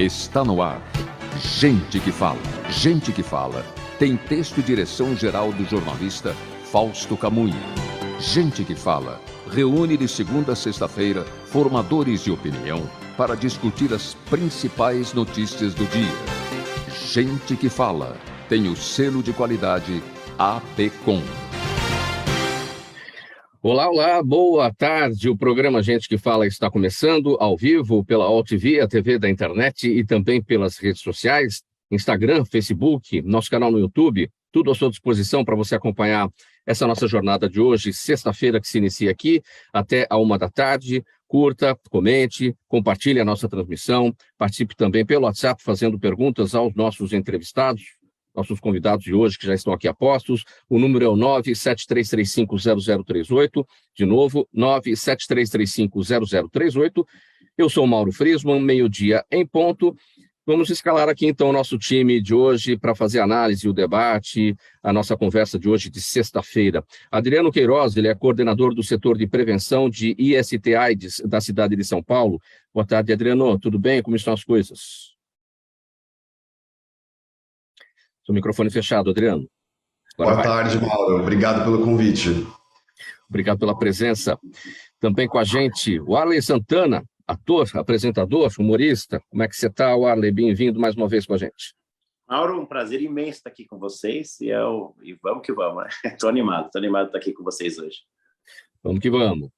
Está no ar. Gente que fala. Gente que fala. Tem texto e direção geral do jornalista Fausto Camunha. Gente que fala. Reúne de segunda a sexta-feira formadores de opinião para discutir as principais notícias do dia. Gente que fala. Tem o selo de qualidade APCOM. Olá, boa tarde. O programa Gente que Fala está começando ao vivo pela AllTV, a TV da internet e também pelas redes sociais, Instagram, Facebook, nosso canal no YouTube, tudo à sua disposição para você acompanhar essa nossa jornada de hoje, sexta-feira que se inicia aqui, até a 1 da tarde. Curta, comente, compartilhe a nossa transmissão, participe também pelo WhatsApp fazendo perguntas aos nossos entrevistados, nossos convidados de hoje que já estão aqui a postos. O número é o 973350038, de novo, 973350038. Eu sou o Mauro Friesman, meio-dia em ponto. Vamos escalar aqui então o nosso time de hoje para fazer a análise, o debate, a nossa conversa de hoje de sexta-feira. Adriano Queiroz, ele é coordenador do setor de prevenção de IST/AIDS da cidade de São Paulo. Boa tarde, Adriano, tudo bem? Como estão as coisas? Seu microfone fechado, Adriano. Boa tarde, Mauro. Obrigado pelo convite. Obrigado pela presença. Também com a gente, o Arley Santana, ator, apresentador, humorista. Como é que você está, Arley? Bem-vindo mais uma vez com a gente. Mauro, um prazer imenso estar aqui com vocês e vamos que vamos. Estou animado de estar aqui com vocês hoje. Vamos que vamos.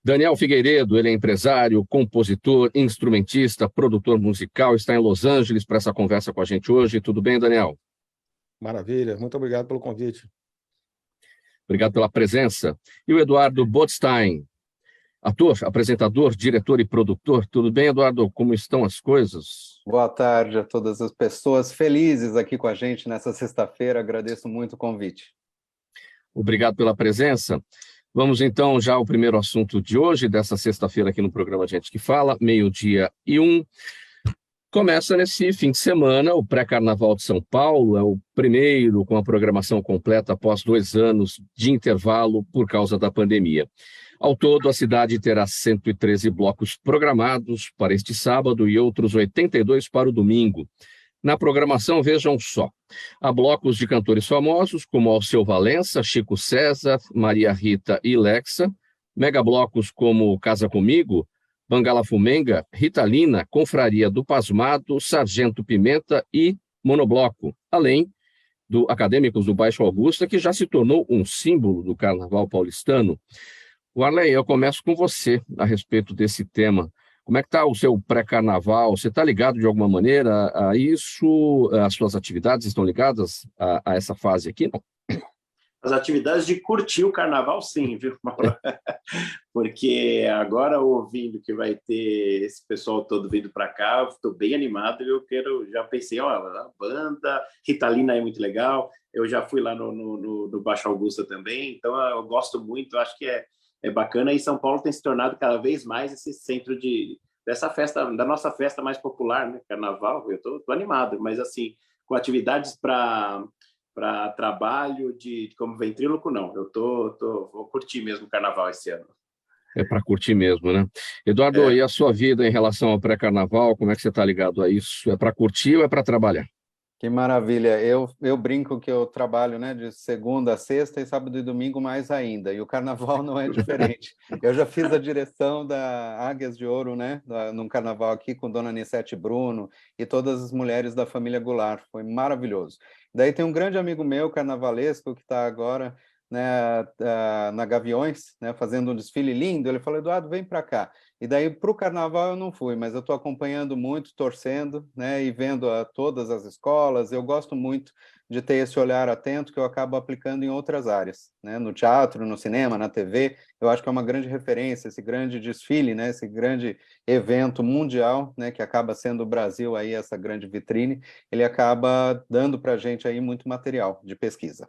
Daniel Figueiredo, ele é empresário, compositor, instrumentista, produtor musical, está em Los Angeles para essa conversa com a gente hoje. Tudo bem, Daniel? Maravilha, muito obrigado pelo convite. Obrigado pela presença. E o Eduardo Botstein, ator, apresentador, diretor e produtor. Tudo bem, Eduardo? Como estão as coisas? Boa tarde a todas as pessoas felizes aqui com a gente nessa sexta-feira. Agradeço muito o convite. Obrigado pela presença. Vamos então já ao primeiro assunto de hoje, dessa sexta-feira aqui no programa Gente que Fala, 12:01. Começa nesse fim de semana o pré-carnaval de São Paulo, é o primeiro com a programação completa após 2 anos de intervalo por causa da pandemia. Ao todo, a cidade terá 113 blocos programados para este sábado e outros 82 para o domingo. Na programação, vejam só, há blocos de cantores famosos como Alceu Valença, Chico César, Maria Rita e Lexa, megablocos como Casa Comigo, Bangala Fumenga, Ritalina, Confraria do Pasmado, Sargento Pimenta e Monobloco, além do Acadêmicos do Baixo Augusta, que já se tornou um símbolo do carnaval paulistano. Arley, eu começo com você a respeito desse tema. Como é que está o seu pré-carnaval? Você está ligado de alguma maneira a isso? As suas atividades estão ligadas a essa fase aqui, não? As atividades de curtir o carnaval, sim, viu, Mauro? Porque agora, ouvindo que vai ter esse pessoal todo vindo para cá, estou bem animado. Já pensei, a banda, Ritalina é muito legal. Eu já fui lá no Baixo Augusta também, então eu gosto muito, acho que é bacana. E São Paulo tem se tornado cada vez mais esse centro dessa festa, da nossa festa mais popular, né? Carnaval. Eu estou animado, mas assim, com atividades para trabalho como ventríloco, não. Vou curtir mesmo o carnaval esse ano. É para curtir mesmo, né? Eduardo, e a sua vida em relação ao pré-carnaval, como é que você está ligado a isso? É para curtir ou é para trabalhar? Que maravilha. Eu brinco que eu trabalho, né, de segunda a sexta e sábado e domingo mais ainda, e o carnaval não é diferente. Eu já fiz a direção da Águias de Ouro, né, num carnaval aqui com Dona Anissete Bruno e todas as mulheres da família Goulart. Foi maravilhoso. Daí tem um grande amigo meu, carnavalesco, que está agora, né, na Gaviões, né, fazendo um desfile lindo. Ele falou, Eduardo, vem para cá. E daí para o carnaval eu não fui, mas eu estou acompanhando muito, torcendo, né, e vendo todas as escolas. Eu gosto muito de ter esse olhar atento que eu acabo aplicando em outras áreas, né, no teatro, no cinema, na TV. Eu acho que é uma grande referência, esse grande desfile, né, esse grande evento mundial, né, que acaba sendo o Brasil aí, essa grande vitrine, ele acaba dando para a gente aí muito material de pesquisa.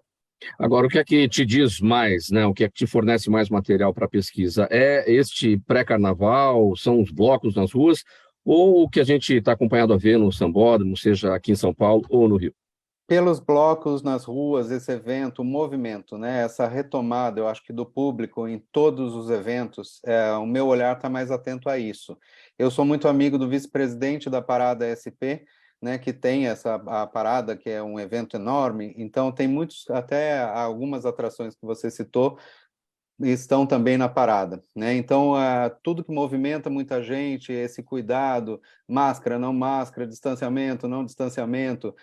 Agora, o que é que te diz mais, né? O que é que te fornece mais material para pesquisa? É este pré-carnaval, são os blocos nas ruas, ou o que a gente está acompanhado a ver no Sambódromo, seja aqui em São Paulo ou no Rio? Pelos blocos nas ruas, esse evento, o movimento, né? Essa retomada, eu acho que do público em todos os eventos, o meu olhar está mais atento a isso. Eu sou muito amigo do vice-presidente da Parada SP, né? Que tem a Parada, que é um evento enorme. Então tem muitos, até algumas atrações que você citou, estão também na parada, né? Então, tudo que movimenta muita gente, esse cuidado, máscara, não máscara, distanciamento, não distanciamento,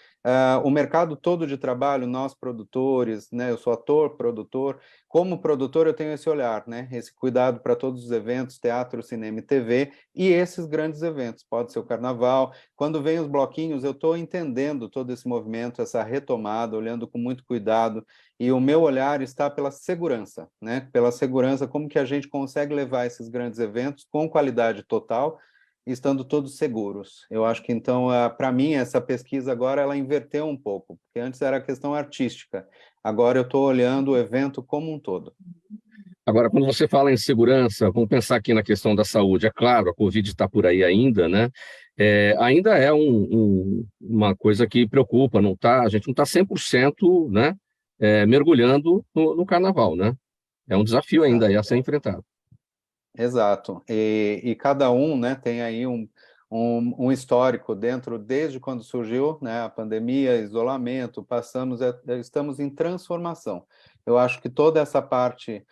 o mercado todo de trabalho, nós produtores, né? Eu sou ator, produtor, como produtor eu tenho esse olhar, né? Esse cuidado para todos os eventos, teatro, cinema e TV, e esses grandes eventos, pode ser o carnaval. Quando vem os bloquinhos, eu estou entendendo todo esse movimento, essa retomada, olhando com muito cuidado, e o meu olhar está pela segurança, né? Pela segurança, como que a gente consegue levar esses grandes eventos com qualidade total, estando todos seguros. Eu acho que, então, para mim, essa pesquisa agora, ela inverteu um pouco, porque antes era a questão artística, agora eu estou olhando o evento como um todo. Agora, quando você fala em segurança, vamos pensar aqui na questão da saúde. É claro, a Covid está por aí ainda, né? Ainda é uma coisa que preocupa, não tá, a gente não está 100%, né, mergulhando no carnaval, né? É um desafio ainda aí a ser enfrentado. Exato. E cada um, né, tem aí um histórico dentro, desde quando surgiu, né, a pandemia, isolamento, estamos em transformação. Eu acho que toda essa parte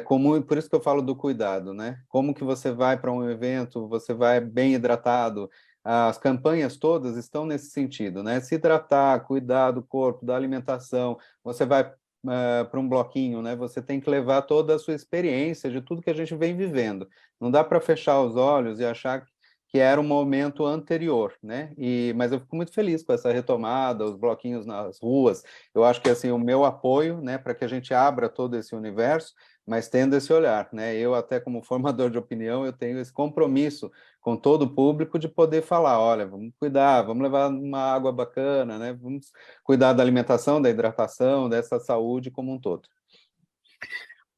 comum, por isso que eu falo do cuidado, né? Como que você vai para um evento, você vai bem hidratado, as campanhas todas estão nesse sentido, né? Se hidratar, cuidar do corpo, da alimentação, você vai para um bloquinho, né? Você tem que levar toda a sua experiência de tudo que a gente vem vivendo. Não dá para fechar os olhos e achar que era um momento anterior, né? Mas eu fico muito feliz com essa retomada, os bloquinhos nas ruas. Eu acho que assim o meu apoio, né, para que a gente abra todo esse universo, mas tendo esse olhar, né? Eu até como formador de opinião, eu tenho esse compromisso com todo o público de poder falar, olha, vamos cuidar, vamos levar uma água bacana, né? Vamos cuidar da alimentação, da hidratação, dessa saúde como um todo.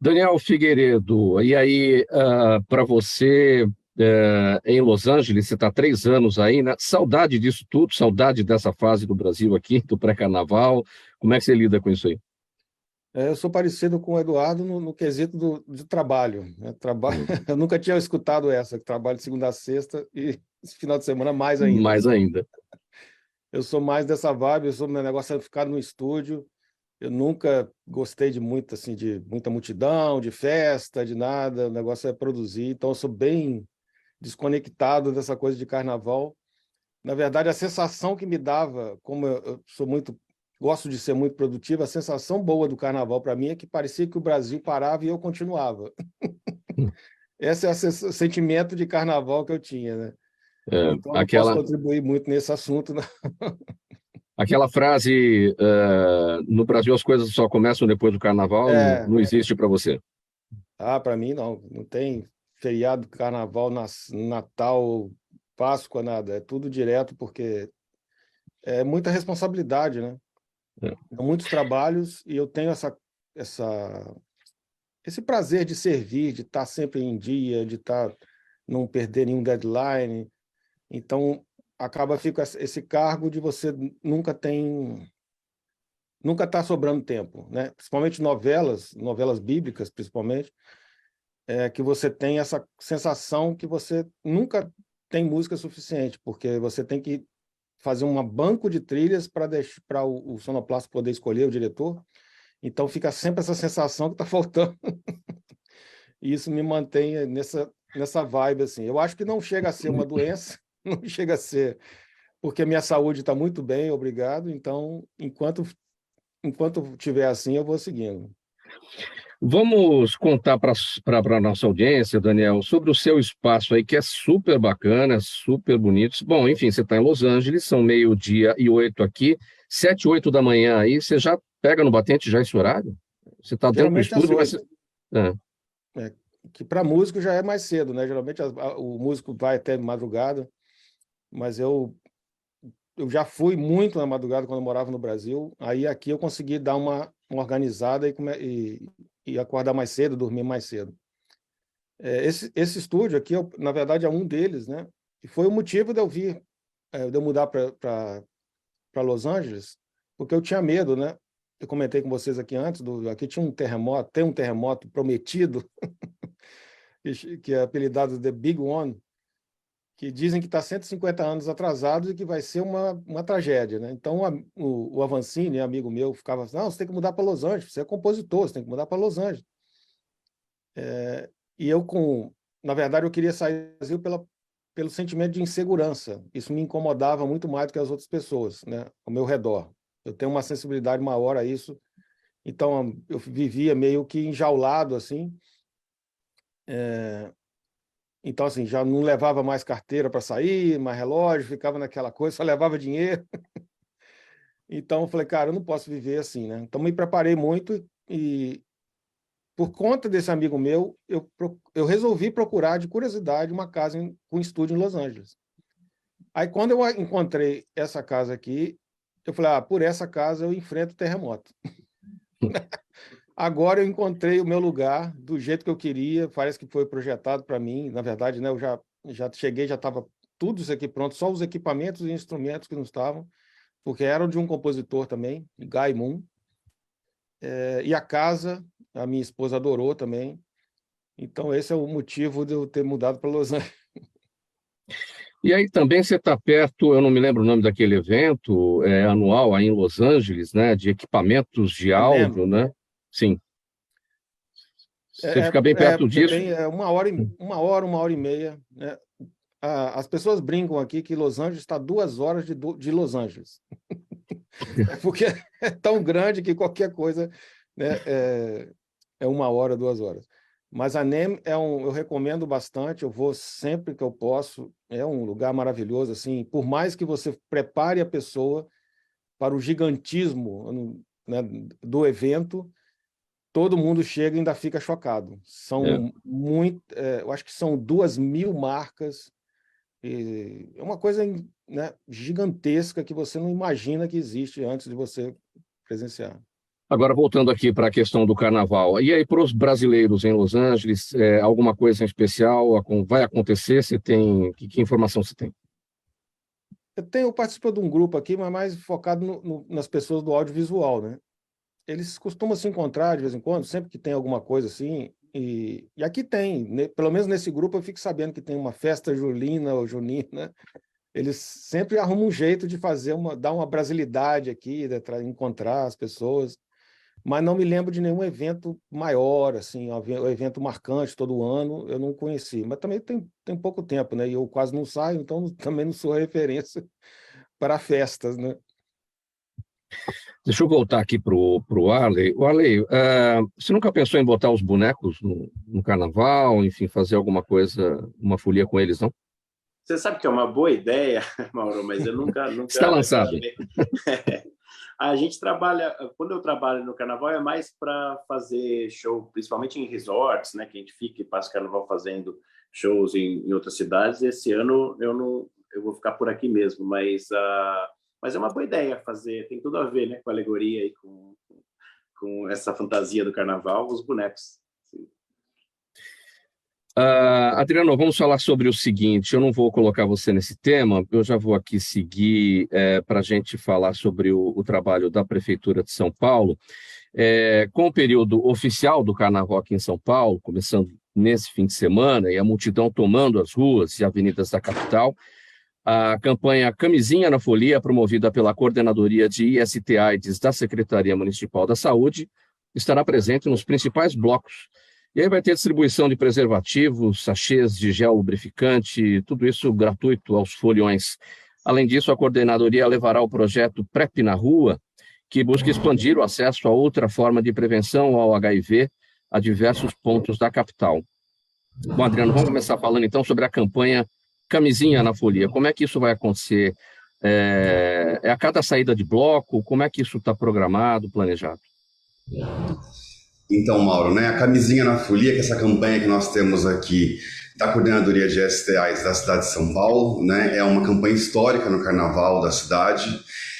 Daniel Figueiredo, e aí, para você, em Los Angeles, você está há 3 anos aí, né? Saudade disso tudo, saudade dessa fase do Brasil aqui, do pré-carnaval. Como é que você lida com isso aí? Eu sou parecido com o Eduardo no quesito de trabalho, né? Eu nunca tinha escutado essa, que trabalho de segunda a sexta e esse final de semana mais ainda. Mais ainda. Eu sou mais dessa vibe, meu negócio é ficar no estúdio. Eu nunca gostei de muito, assim, de muita multidão, de festa, de nada. O negócio é produzir, então eu sou bem desconectado dessa coisa de carnaval. Na verdade, a sensação que me dava, como eu sou muito, gosto de ser muito produtivo, a sensação boa do carnaval para mim é que parecia que o Brasil parava e eu continuava. Esse é o sentimento de carnaval que eu tinha, né? Então, eu não posso contribuir muito nesse assunto, né? Aquela frase, no Brasil as coisas só começam depois do carnaval, não existe para você? Para mim não. Não tem feriado, carnaval, Natal, Páscoa, nada. É tudo direto, porque é muita responsabilidade, né? Muitos trabalhos, e eu tenho esse prazer de servir, de estar sempre em dia, de não perder nenhum deadline. Então, fica esse cargo de você nunca está sobrando tempo, né? Principalmente novelas bíblicas, principalmente, que você tem essa sensação que você nunca tem música suficiente, porque você tem que fazer um banco de trilhas para o sonoplasta poder escolher o diretor. Então fica sempre essa sensação que está faltando. E isso me mantém nessa vibe, assim. Eu acho que não chega a ser uma doença, não chega a ser, porque a minha saúde está muito bem, obrigado. Então, enquanto estiver assim, eu vou seguindo. Vamos contar para a nossa audiência, Daniel, sobre o seu espaço aí, que é super bacana, super bonito. Bom, enfim, você está em Los Angeles, são 12:08 aqui, 7, 8 da manhã aí, você já pega no batente já esse horário? Você está dentro do estúdio, mas... Que para músico já é mais cedo, né? Geralmente o músico vai até madrugada, mas eu já fui muito na madrugada quando eu morava no Brasil. Aí aqui eu consegui dar uma organizada e acordar mais cedo, dormir mais cedo. Esse estúdio aqui, na verdade, é um deles, né? E foi o motivo de eu mudar para Los Angeles, porque eu tinha medo, né? Eu comentei com vocês aqui antes, aqui tinha um terremoto, tem um terremoto prometido, que é apelidado The Big One, que dizem que está 150 anos atrasado e que vai ser uma tragédia, né? Então, o Avancini, amigo meu, ficava assim, não, você tem que mudar para Los Angeles, você é compositor, você tem que mudar para Los Angeles. E eu, na verdade, eu queria sair do Brasil pelo sentimento de insegurança. Isso me incomodava muito mais do que as outras pessoas, né, ao meu redor. Eu tenho uma sensibilidade maior a isso. Então, eu vivia meio que enjaulado, assim. Então, assim, já não levava mais carteira para sair, mais relógio, ficava naquela coisa, só levava dinheiro. Então, eu falei, cara, eu não posso viver assim, né? Então, me preparei muito e, por conta desse amigo meu, eu resolvi procurar, de curiosidade, uma casa com estúdio em Los Angeles. Aí, quando eu encontrei essa casa aqui, eu falei, por essa casa eu enfrento o terremoto. Agora eu encontrei o meu lugar do jeito que eu queria, parece que foi projetado para mim. Na verdade, né, eu já cheguei, já estava tudo isso aqui pronto, só os equipamentos e instrumentos que não estavam, porque eram de um compositor também, Guy Moon. E a casa, a minha esposa adorou também. Então, esse é o motivo de eu ter mudado para Los Angeles. E aí também você está perto, eu não me lembro o nome daquele evento anual aí em Los Angeles, né, de equipamentos de áudio, né? Sim. Você fica bem perto disso? Uma hora e meia. Né? As pessoas brincam aqui que Los Angeles está 2 horas de Los Angeles. Porque é tão grande que qualquer coisa, né, é 1 hora, 2 horas. Mas a NEM eu recomendo bastante, eu vou sempre que eu posso, é um lugar maravilhoso, assim, por mais que você prepare a pessoa para o gigantismo, né, do evento, todo mundo chega e ainda fica chocado. Eu acho que são 2.000 marcas, é uma coisa, né, gigantesca que você não imagina que existe antes de você presenciar. Agora, voltando aqui para a questão do carnaval, e aí para os brasileiros em Los Angeles, alguma coisa em especial vai acontecer? Você tem, que informação você tem? Eu participo de um grupo aqui, mas mais focado nas pessoas do audiovisual, né? Eles costumam se encontrar de vez em quando, sempre que tem alguma coisa assim, e aqui tem, né? Pelo menos nesse grupo eu fico sabendo que tem uma festa julina ou junina. Eles sempre arrumam um jeito de dar uma brasilidade aqui, de encontrar as pessoas. Mas não me lembro de nenhum evento maior, assim, um evento marcante todo ano, eu não conheci. Mas também tem pouco tempo, né? E eu quase não saio, então também não sou referência para festas, né? Deixa eu voltar aqui para o Arley. Arley, você nunca pensou em botar os bonecos no carnaval, enfim, fazer alguma coisa, uma folia com eles, não? Você sabe que é uma boa ideia, Mauro, mas eu nunca Está lançado. A gente trabalha, quando eu trabalho no carnaval, é mais para fazer show, principalmente em resorts, né? Que a gente fica e passa o carnaval fazendo shows em outras cidades. Esse ano eu vou ficar por aqui mesmo, mas é uma boa ideia fazer, tem tudo a ver, né, com a alegoria e com essa fantasia do carnaval, os bonecos. Adriano, vamos falar sobre o seguinte, eu não vou colocar você nesse tema, eu já vou aqui seguir para a gente falar sobre o trabalho da Prefeitura de São Paulo. Com o período oficial do Carnaval aqui em São Paulo, começando nesse fim de semana, e a multidão tomando as ruas e avenidas da capital, a campanha Camisinha na Folia, promovida pela Coordenadoria de IST/AIDS da Secretaria Municipal da Saúde, estará presente nos principais blocos. E aí vai ter distribuição de preservativos, sachês de gel lubrificante, tudo isso gratuito aos foliões. Além disso, a coordenadoria levará o projeto PrEP na Rua, que busca expandir o acesso a outra forma de prevenção ao HIV a diversos pontos da capital. Bom, Adriano, vamos começar falando então sobre a campanha Camisinha na Folia. Como é que isso vai acontecer? A cada saída de bloco? Como é que isso está programado, planejado? Então, Mauro, né, a Camisinha na Folia, que é essa campanha que nós temos aqui da Coordenadoria de STIs da cidade de São Paulo, né, é uma campanha histórica no carnaval da cidade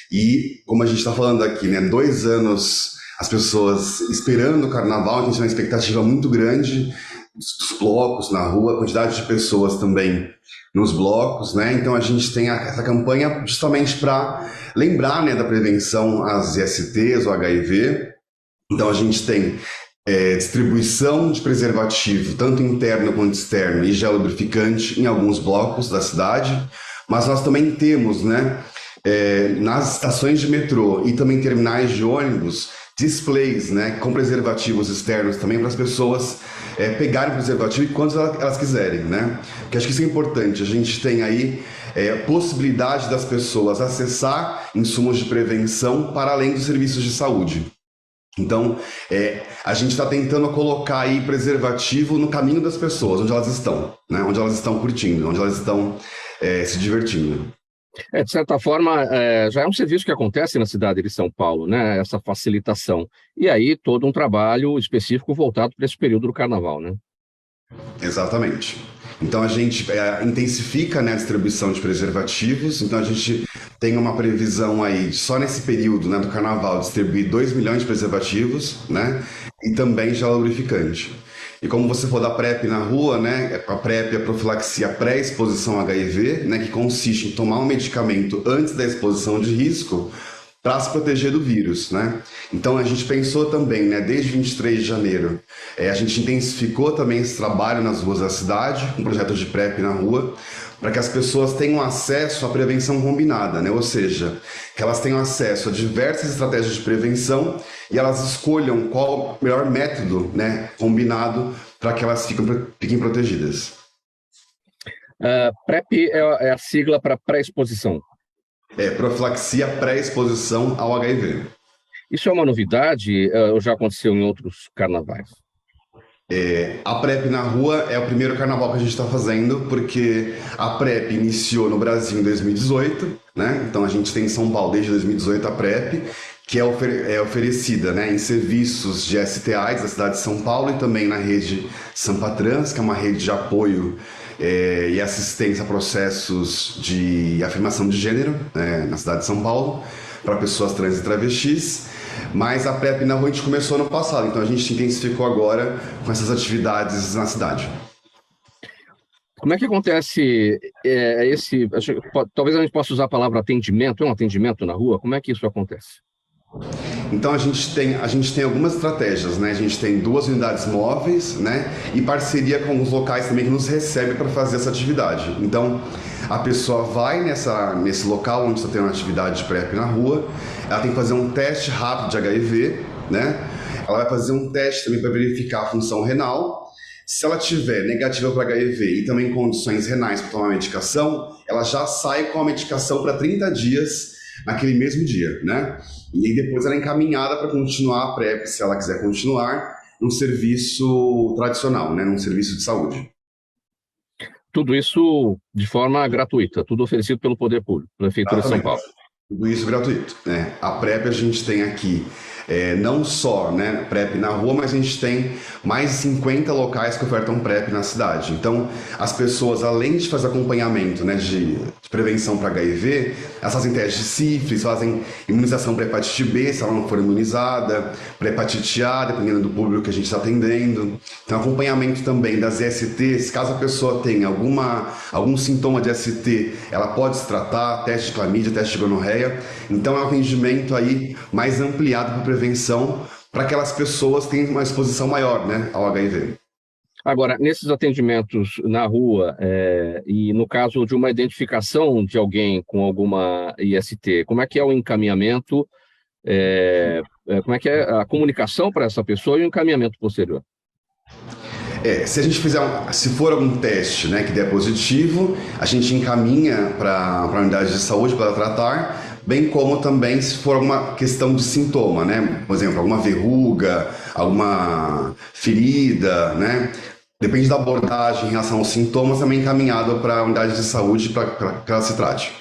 e, como a gente está falando aqui, né, 2 anos as pessoas esperando o carnaval, a gente tem uma expectativa muito grande dos blocos na rua, a quantidade de pessoas também nos blocos, né? Então a gente tem essa campanha justamente para lembrar, né, da prevenção às ISTs, o HIV. Então a gente tem distribuição de preservativo, tanto interno quanto externo, e gel lubrificante em alguns blocos da cidade, mas nós também temos, né, nas estações de metrô e também terminais de ônibus, displays, né, com preservativos externos também para as pessoas pegarem o preservativo quando elas quiserem, né? Porque acho que isso é importante. A gente tem aí possibilidade das pessoas acessar insumos de prevenção para além dos serviços de saúde. Então, a gente está tentando colocar aí preservativo no caminho das pessoas, onde elas estão, né? Onde elas estão curtindo, onde elas estão se divertindo. De certa forma, já é um serviço que acontece na cidade de São Paulo, né? Essa facilitação. E aí todo um trabalho específico voltado para esse período do carnaval, né? Exatamente. Então a gente intensifica, né, a distribuição de preservativos. Então a gente tem uma previsão aí, só nesse período, né, do carnaval, distribuir 2 milhões de preservativos, né? E também gel lubrificante. E como você for da PrEP na rua, né, a PrEP é a profilaxia pré-exposição a HIV, né, que consiste em tomar um medicamento antes da exposição de risco para se proteger do vírus, né? Então a gente pensou também, né, desde 23 de janeiro, a gente intensificou também esse trabalho nas ruas da cidade, com projetos de PrEP na rua, para que as pessoas tenham acesso à prevenção combinada, né? Ou seja, que elas tenham acesso a diversas estratégias de prevenção e elas escolham qual o melhor método, né, combinado para que elas fiquem protegidas. PrEP é a sigla para pré-exposição. Profilaxia pré-exposição ao HIV. Isso é uma novidade ou já aconteceu em outros carnavais? A PrEP na rua é o primeiro carnaval que a gente está fazendo, porque a PrEP iniciou no Brasil em 2018, né? Então a gente tem em São Paulo desde 2018 a PrEP, que é oferecida, né, em serviços de ST/AIDS da cidade de São Paulo e também na rede Sampatrans, que é uma rede de apoio e assistência a processos de afirmação de gênero, na cidade de São Paulo, para pessoas trans e travestis. Mas a PrEP na rua a gente começou ano passado, então a gente intensificou agora com essas atividades na cidade. Como é que acontece talvez a gente possa usar a palavra atendimento, é um atendimento na rua? Como é que isso acontece? Então a gente tem algumas estratégias, né? A gente tem 2 unidades móveis, né? E parceria com alguns locais também que nos recebem para fazer essa atividade. Então a pessoa vai nesse local onde está tendo uma atividade de PrEP na rua, ela tem que fazer um teste rápido de HIV, né? Ela vai fazer um teste também para verificar a função renal. Se ela tiver negativa para HIV e também condições renais para tomar medicação, ela já sai com a medicação para 30 dias naquele mesmo dia, né? E aí depois ela é encaminhada para continuar a PrEP, se ela quiser continuar, num serviço tradicional, né? Num serviço de saúde. Tudo isso de forma gratuita, tudo oferecido pelo Poder Público, Prefeitura de São Paulo. Tudo isso gratuito, né? A PrEP a gente tem aqui não só, né, PrEP na rua, mas a gente tem mais de 50 locais que ofertam PrEP na cidade. Então, as pessoas, além de fazer acompanhamento, né, de prevenção para HIV, elas fazem teste de sífilis, fazem imunização para hepatite B, se ela não for imunizada, para hepatite A, dependendo do público que a gente está atendendo. Então, acompanhamento também das ISTs, caso a pessoa tenha algum sintoma de ST, ela pode se tratar, teste de clamídia, teste de gonorreia. Então, é um atendimento aí mais ampliado para prevenção, para que aquelas pessoas tenham uma exposição maior, né, ao HIV. Agora, nesses atendimentos na rua, e no caso de uma identificação de alguém com alguma IST, como é que é o encaminhamento, como é que é a comunicação para essa pessoa e o encaminhamento posterior? Se a gente se for algum teste, né, que der positivo, a gente encaminha para a unidade de saúde para tratar, bem como também se for alguma questão de sintoma, né? Por exemplo, alguma verruga, alguma ferida, né? Depende da abordagem em relação aos sintomas, também encaminhado para a unidade de saúde para que ela se trate.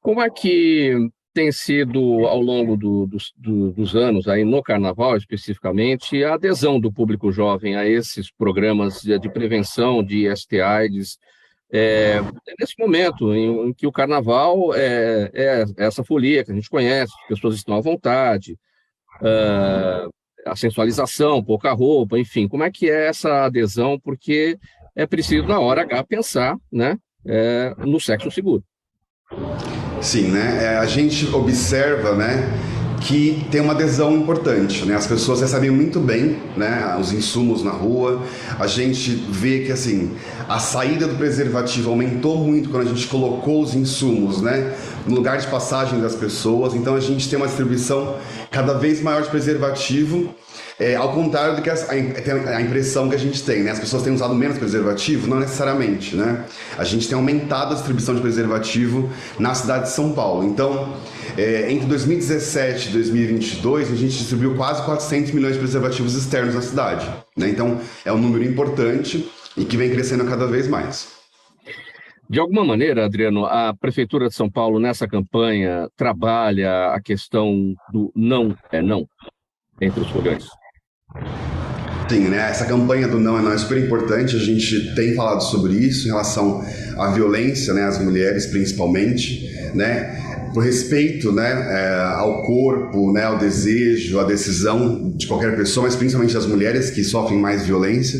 Como é que tem sido, ao longo dos anos, aí no Carnaval especificamente, a adesão do público jovem a esses programas de prevenção de IST/AIDS, nesse momento em que o Carnaval é essa folia que a gente conhece, as pessoas estão à vontade, a sensualização, pouca roupa, enfim. Como é que é essa adesão? Porque é preciso, na hora H, pensar, né, no sexo seguro. Sim, né? A gente observa, né, que tem uma adesão importante, né? As pessoas recebem muito bem, né, os insumos na rua. A gente vê que, assim, a saída do preservativo aumentou muito quando a gente colocou os insumos, né, no lugar de passagem das pessoas. Então a gente tem uma distribuição cada vez maior de preservativo. Ao contrário do que a impressão que a gente tem, né? As pessoas têm usado menos preservativo? Não necessariamente, né? A gente tem aumentado a distribuição de preservativo na cidade de São Paulo. Então, entre 2017 e 2022, a gente distribuiu quase 400 milhões de preservativos externos na cidade, né? Então, é um número importante e que vem crescendo cada vez mais. De alguma maneira, Adriano, a Prefeitura de São Paulo, nessa campanha, trabalha a questão do não é não entre os fogões? Sim, né? Essa campanha do não é não é super importante. A gente tem falado sobre isso em relação à violência, né, às mulheres principalmente, né, por respeito, né, ao corpo, né, ao desejo, à decisão de qualquer pessoa, mas principalmente das mulheres que sofrem mais violência.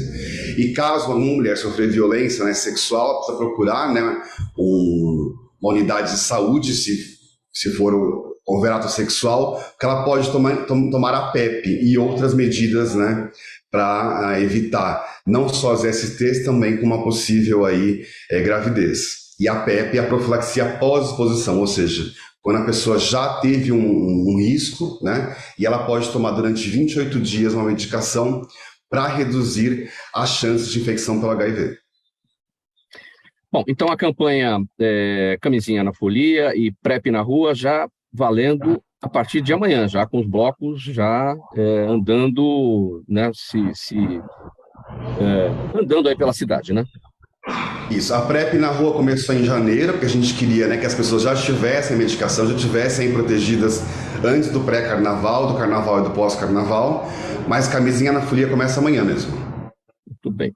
E caso uma mulher sofrer violência, né, sexual, ela precisa procurar, né, uma unidade de saúde, se for houver ato sexual, que ela pode tomar a PEP e outras medidas, né, para evitar não só as STs, também com uma possível aí, gravidez. E a PEP é a profilaxia pós-exposição, ou seja, quando a pessoa já teve um risco, né, e ela pode tomar durante 28 dias uma medicação para reduzir as chances de infecção pelo HIV. Bom, então a campanha Camisinha na Folia e PrEP na Rua já valendo a partir de amanhã, já com os blocos já andando, né, andando aí pela cidade, né? Isso, a PrEP na rua começou em janeiro, porque a gente queria, né, que as pessoas já tivessem medicação, já tivessem protegidas antes do pré-carnaval, do carnaval e do pós-carnaval, mas Camisinha na Folia começa amanhã mesmo. Tudo bem.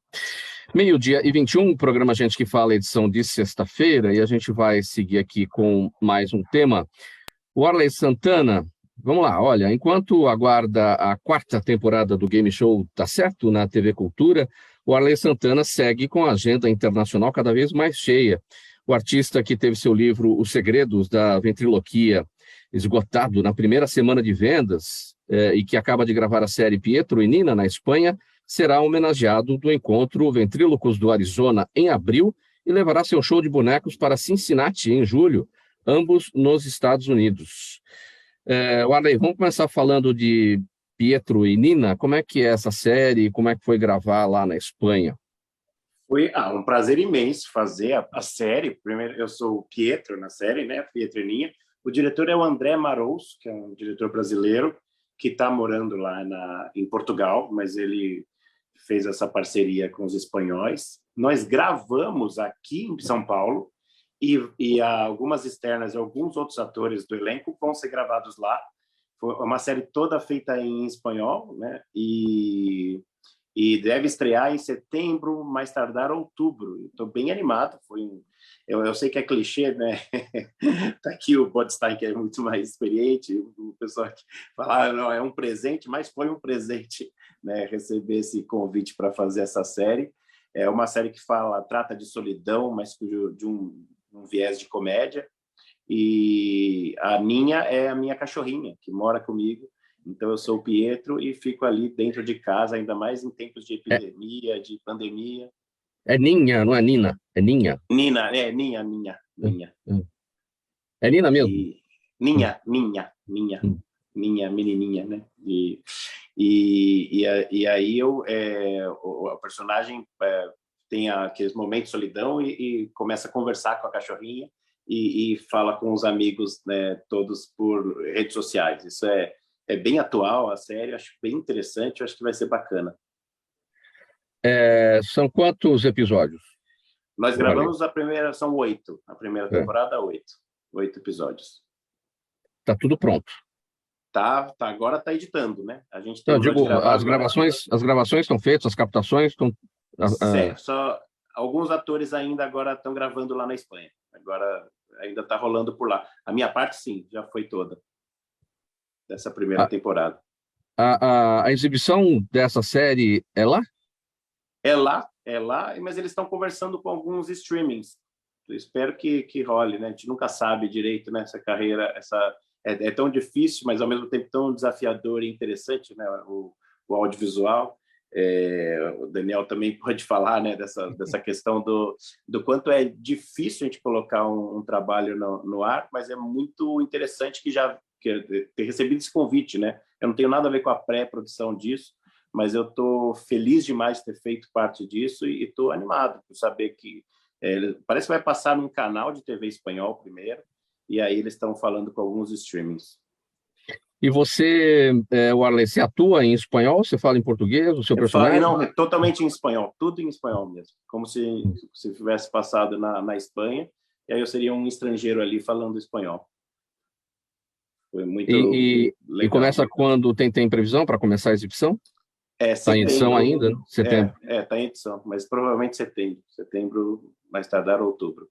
12h21, programa Gente que Fala, edição de sexta-feira, e a gente vai seguir aqui com mais um tema. O Arley Santana, vamos lá, olha, enquanto aguarda a 4ª temporada do Game Show Tá Certo na TV Cultura, o Arley Santana segue com a agenda internacional cada vez mais cheia. O artista que teve seu livro Os Segredos da Ventriloquia esgotado na primeira semana de vendas e que acaba de gravar a série Pietro e Nina na Espanha, será homenageado do encontro Ventrílocos do Arizona em abril e levará seu show de bonecos para Cincinnati em julho, ambos nos Estados Unidos. Arley, vamos começar falando de Pietro e Nina. Como é que é essa série? Como é que foi gravar lá na Espanha? Foi um prazer imenso fazer a série. Primeiro, eu sou o Pietro na série, né? Pietro e Nina. O diretor é o André Marouço, que é um diretor brasileiro que está morando lá em Portugal, mas ele fez essa parceria com os espanhóis. Nós gravamos aqui em São Paulo e algumas externas e alguns outros atores do elenco vão ser gravados lá. Foi uma série toda feita em espanhol, né? E deve estrear em setembro, mais tardar outubro. Estou bem animado. Eu sei que é clichê, né? Tá aqui o Bodstein, que é muito mais experiente, o pessoal que fala, não, é um presente, mas foi um presente, né? Receber esse convite para fazer essa série. É uma série que trata de solidão, mas de um viés de comédia. E a Ninha é a minha cachorrinha, que mora comigo. Então, eu sou o Pietro e fico ali dentro de casa, ainda mais em tempos de epidemia, de pandemia. É Ninha, não é Nina? É Ninha. Ninha. É Nina mesmo? Ninha, menininha, né? E aí o personagem tem aqueles momentos de solidão e começa a conversar com a cachorrinha e fala com os amigos, né, todos por redes sociais. Isso é bem atual, a série, acho bem interessante, acho que vai ser bacana. São quantos episódios? Nós gravamos a primeira, são 8. A primeira temporada, 8. 8 episódios. Tá tudo pronto. Agora tá editando, né? A gente tem as gravações estão feitas, as captações estão... Certo, só alguns atores ainda agora estão gravando lá na Espanha. Agora ainda está rolando por lá. A minha parte, sim, já foi toda dessa primeira temporada. A exibição dessa série é lá? É lá, mas eles estão conversando com alguns streamings. Eu espero que role, né? A gente nunca sabe direito, né? Essa carreira, é tão difícil, mas ao mesmo tempo tão desafiador e interessante, né? O audiovisual. O Daniel também pode falar, né? Dessa questão do quanto é difícil a gente colocar um trabalho no ar, mas é muito interessante ter recebido esse convite, né? Eu não tenho nada a ver com a pré-produção disso, mas eu estou feliz demais de ter feito parte disso e estou animado por saber que parece que vai passar num canal de TV espanhol primeiro, e aí eles estão falando com alguns streamings. E você, Warley, você atua em espanhol? Você fala em português? O seu personagem? Não, totalmente em espanhol, tudo em espanhol mesmo, como se tivesse passado na Espanha, e aí eu seria um estrangeiro ali falando espanhol. Foi muito legal. E começa quando tem previsão para começar a exibição? Está em edição ainda? Setembro. Está em edição, mas provavelmente setembro. Setembro, mais tardar outubro.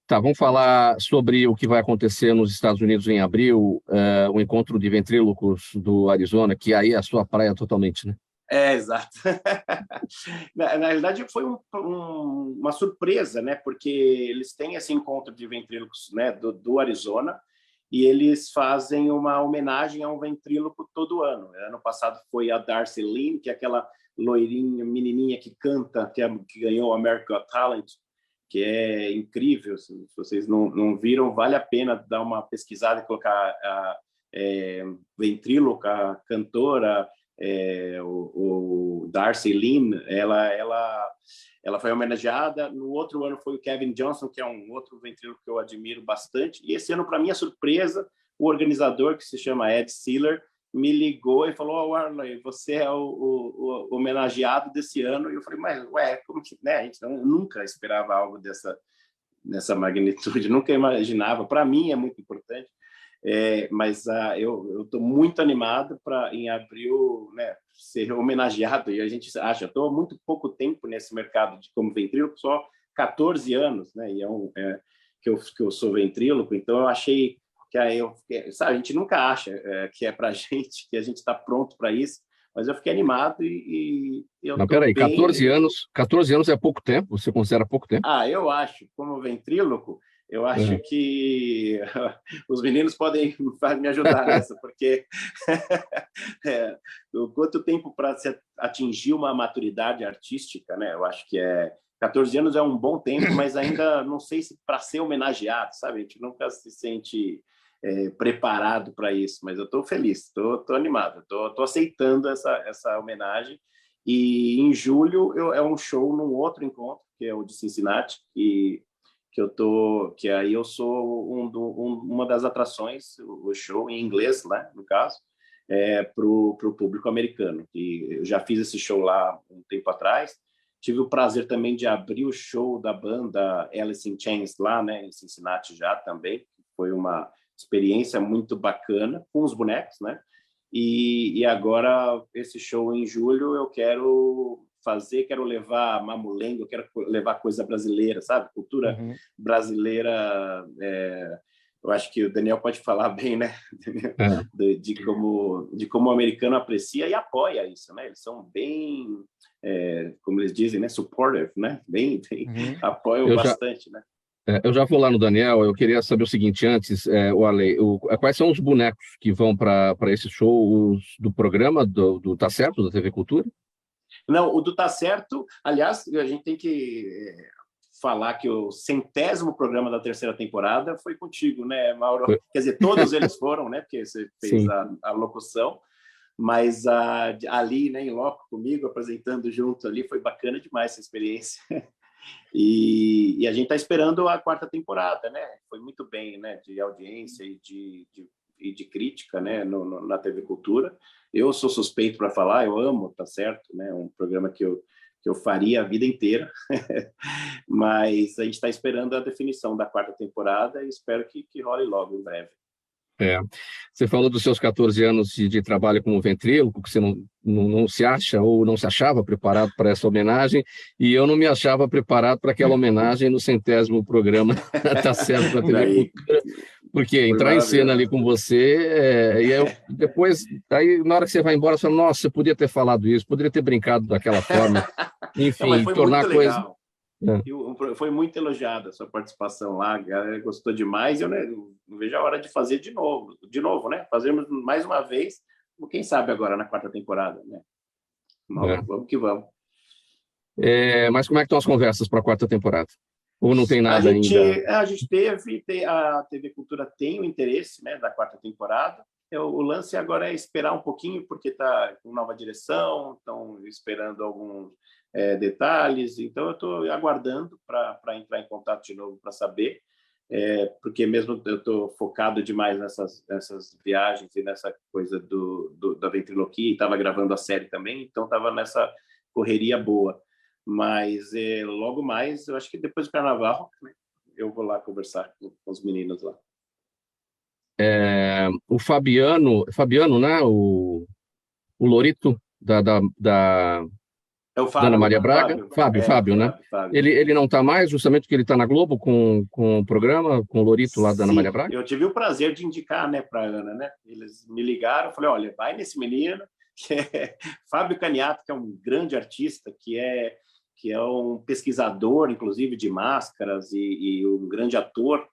Tá, vamos falar sobre o que vai acontecer nos Estados Unidos em abril, o encontro de ventrílocos do Arizona, que aí é a sua praia totalmente, né? Exato. Na realidade, foi uma surpresa, né? Porque eles têm esse encontro de ventrílocos, né, do Arizona, e eles fazem uma homenagem a um ventríloco todo ano. Ano passado foi a Darcy Lynn, que é aquela loirinha, menininha que canta, que ganhou o American Got Talent, que é incrível. Se vocês não viram, vale a pena dar uma pesquisada e colocar a ventríloca, a cantora, o Darcy Lynn, ela foi homenageada. No outro ano foi o Kevin Johnson, que é um outro ventríloco que eu admiro bastante. E esse ano, para minha surpresa, o organizador, que se chama Ed Sealer, me ligou e falou: Warley, você é o homenageado desse ano. E eu falei: mas, como que, né? A gente nunca esperava algo dessa magnitude, nunca imaginava. Para mim é muito importante. Mas eu estou muito animado para, em abril, né, ser homenageado. E a gente acha, estou há muito pouco tempo nesse mercado como ventríloco, só 14 anos, né, e que eu sou ventríloco, então eu achei sabe, a gente nunca acha que é para a gente, que a gente está pronto para isso, mas eu fiquei animado e eu Não, peraí, 14 anos é pouco tempo? Você considera pouco tempo? Eu acho, como ventríloco, eu acho que os meninos podem me ajudar nessa, porque quanto tempo para se atingir uma maturidade artística, né? Eu acho que 14 anos é um bom tempo, mas ainda não sei se para ser homenageado, sabe? A gente nunca se sente preparado para isso, mas eu estou feliz, estou animado, estou aceitando essa homenagem. E em julho é um show num outro encontro, que é o de Cincinnati, que aí eu sou uma das atrações, o show em inglês, né, no caso, para o público americano. E eu já fiz esse show lá um tempo atrás. Tive o prazer também de abrir o show da banda Alice in Chains lá, né, em Cincinnati já também. Foi uma experiência muito bacana com os bonecos, né? E agora esse show em julho eu quero levar mamulengo, eu quero levar coisa brasileira, sabe? Cultura brasileira. Eu acho que o Daniel pode falar bem, né? de como o americano aprecia e apoia isso, né? Eles são bem, como eles dizem, né? Supportive, né? Bem apoiam bastante, né? Eu já vou lá no Daniel. Eu queria saber o seguinte antes, Warley, quais são os bonecos que vão para esse show do programa do Tá Certo, da TV Cultura? Não, o do Tá Certo, aliás, a gente tem que falar que o 100º programa da 3ª temporada foi contigo, né, Mauro? Quer dizer, todos eles foram, né, porque você fez a locução, mas ali, né, em loco comigo, apresentando junto ali, foi bacana demais essa experiência. E a gente está esperando a 4ª temporada, né? Foi muito bem, né, de audiência e de crítica, né, na TV Cultura. Eu sou suspeito para falar, eu amo, Tá Certo, né? Um programa que eu faria a vida inteira, mas a gente está esperando a definição da 4ª temporada e espero que role logo em breve. Você falou dos seus 14 anos de trabalho como ventríloco, que você não se acha ou não se achava preparado para essa homenagem, e eu não me achava preparado para aquela homenagem no 100º programa Tá Certo da TV Cultura. Porque entrar em cena ali com você, e aí depois, aí na hora que você vai embora, você fala, nossa, você podia ter falado isso, poderia ter brincado daquela forma, Não, mas enfim, foi tornar muito a coisa... legal. Foi muito elogiada a sua participação lá, a galera gostou demais. Eu, né, não vejo a hora de fazer de novo, né? Fazermos mais uma vez, quem sabe agora na 4ª temporada, né? Vamos que vamos. Mas como é que estão as conversas para a 4ª temporada? Ou não tem nada ainda? A gente a TV Cultura tem o interesse, né, da 4ª temporada. O lance agora é esperar um pouquinho, porque está com nova direção, estão esperando alguns detalhes, então eu estou aguardando para entrar em contato de novo para saber, porque mesmo eu estou focado demais nessas viagens e nessa coisa da ventriloquia, e estava gravando a série também, então estava nessa correria boa. Mas logo mais, eu acho que depois do Carnaval, né, eu vou lá conversar com os meninos lá. O Fabiano, né? O Lorito É o da Fábio, Ana Maria Braga, Fábio, né? Fábio. Ele não está mais, justamente porque ele está na Globo com o programa, com o Lorito lá da Ana Maria Braga? Eu tive o prazer de indicar, né, para a Ana, né? Eles me ligaram, eu falei, olha, vai nesse menino, que é Fábio Caniato, que é um grande artista, que é um pesquisador, inclusive, de máscaras e um grande ator.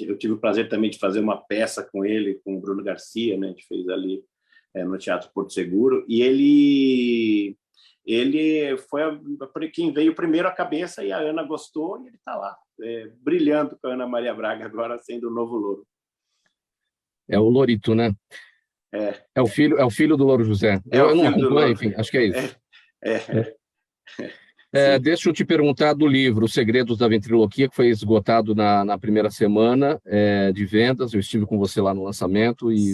Eu tive o prazer também de fazer uma peça com ele, com o Bruno Garcia, né? A gente fez ali no Teatro Porto Seguro, e ele foi quem veio primeiro à cabeça, e a Ana gostou, e ele está lá, brilhando com a Ana Maria Braga, agora sendo o novo Louro. É o Lorito, né? É o filho do Louro José. Eu não acompanho, enfim, acho que é isso. Deixa eu te perguntar do livro Os Segredos da Ventriloquia, que foi esgotado na primeira semana de vendas. Eu estive com você lá no lançamento e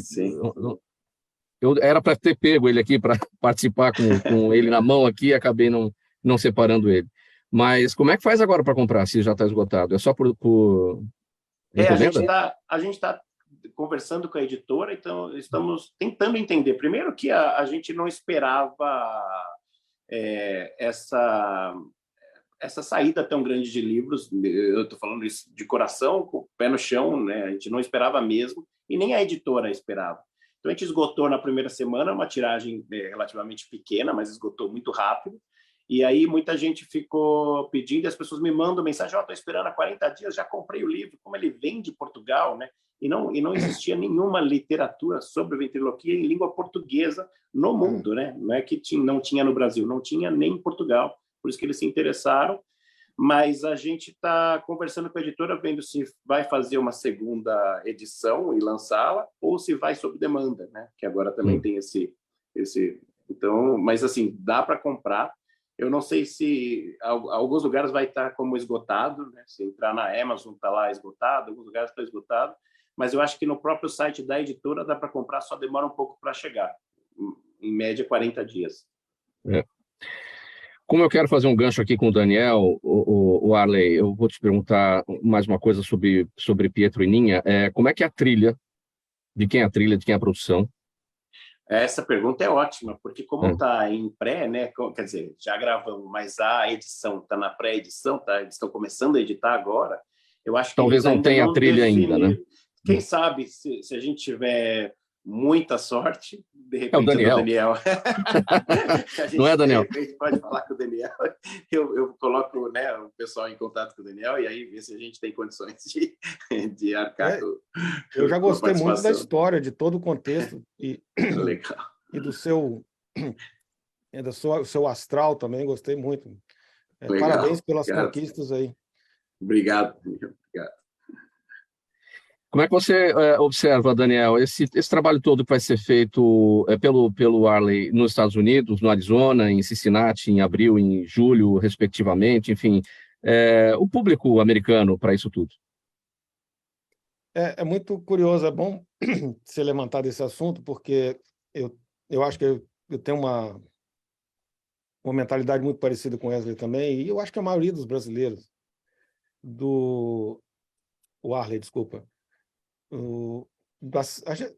eu era para ter pego ele aqui para participar com ele na mão aqui e acabei não separando ele. Mas como é que faz agora para comprar, se já está esgotado? É só por encomenda? A gente está conversando com a editora, então estamos tentando entender. Primeiro que a gente não esperava essa saída tão grande de livros. Eu estou falando isso de coração, com o pé no chão, né? A gente não esperava mesmo, e nem a editora esperava. Então, a gente esgotou na primeira semana uma tiragem relativamente pequena, mas esgotou muito rápido. E aí muita gente ficou pedindo, as pessoas me mandam mensagem, estou esperando há 40 dias, já comprei o livro. Como ele vem de Portugal, né? E não existia nenhuma literatura sobre ventriloquia em língua portuguesa no mundo, né? Não é que não tinha no Brasil, não tinha nem em Portugal, por isso que eles se interessaram. Mas a gente está conversando com a editora, vendo se vai fazer uma segunda edição e lançá-la, ou se vai sob demanda, né? Que agora também tem esse... Então, mas assim, dá para comprar. Eu não sei se alguns lugares vai estar como esgotado, né? Se entrar na Amazon, está lá esgotado, alguns lugares está esgotado, mas eu acho que no próprio site da editora dá para comprar, só demora um pouco para chegar. Em média, 40 dias. Como eu quero fazer um gancho aqui com o Daniel, o Arley, eu vou te perguntar mais uma coisa sobre Pietro e Ninha. Como é que é a trilha? De quem é a trilha, de quem é a produção? Essa pergunta é ótima, porque como está em pré, né? Quer dizer, já gravamos, mas a edição está na pré-edição, tá? Eles estão começando a editar agora. Eu acho que talvez não tenha a trilha ainda, né? Quem sabe, se a gente tiver muita sorte, de repente é o Daniel. Não é, Daniel? De repente pode falar com o Daniel. Eu coloco, né, o pessoal em contato com o Daniel e aí ver se a gente tem condições de arcar com eu já gostei muito da história, de todo o contexto legal. E do seu astral também, gostei muito. Parabéns pelas conquistas aí. Obrigado. Como é que você observa, Daniel, esse trabalho todo que vai ser feito pelo Arley nos Estados Unidos, no Arizona, em Cincinnati, em abril, em julho, respectivamente, enfim, o público americano para isso tudo? É muito curioso, é bom ser levantado esse assunto, porque eu acho que eu tenho uma mentalidade muito parecida com Wesley também, e eu acho que a maioria dos brasileiros, o Arley, desculpa,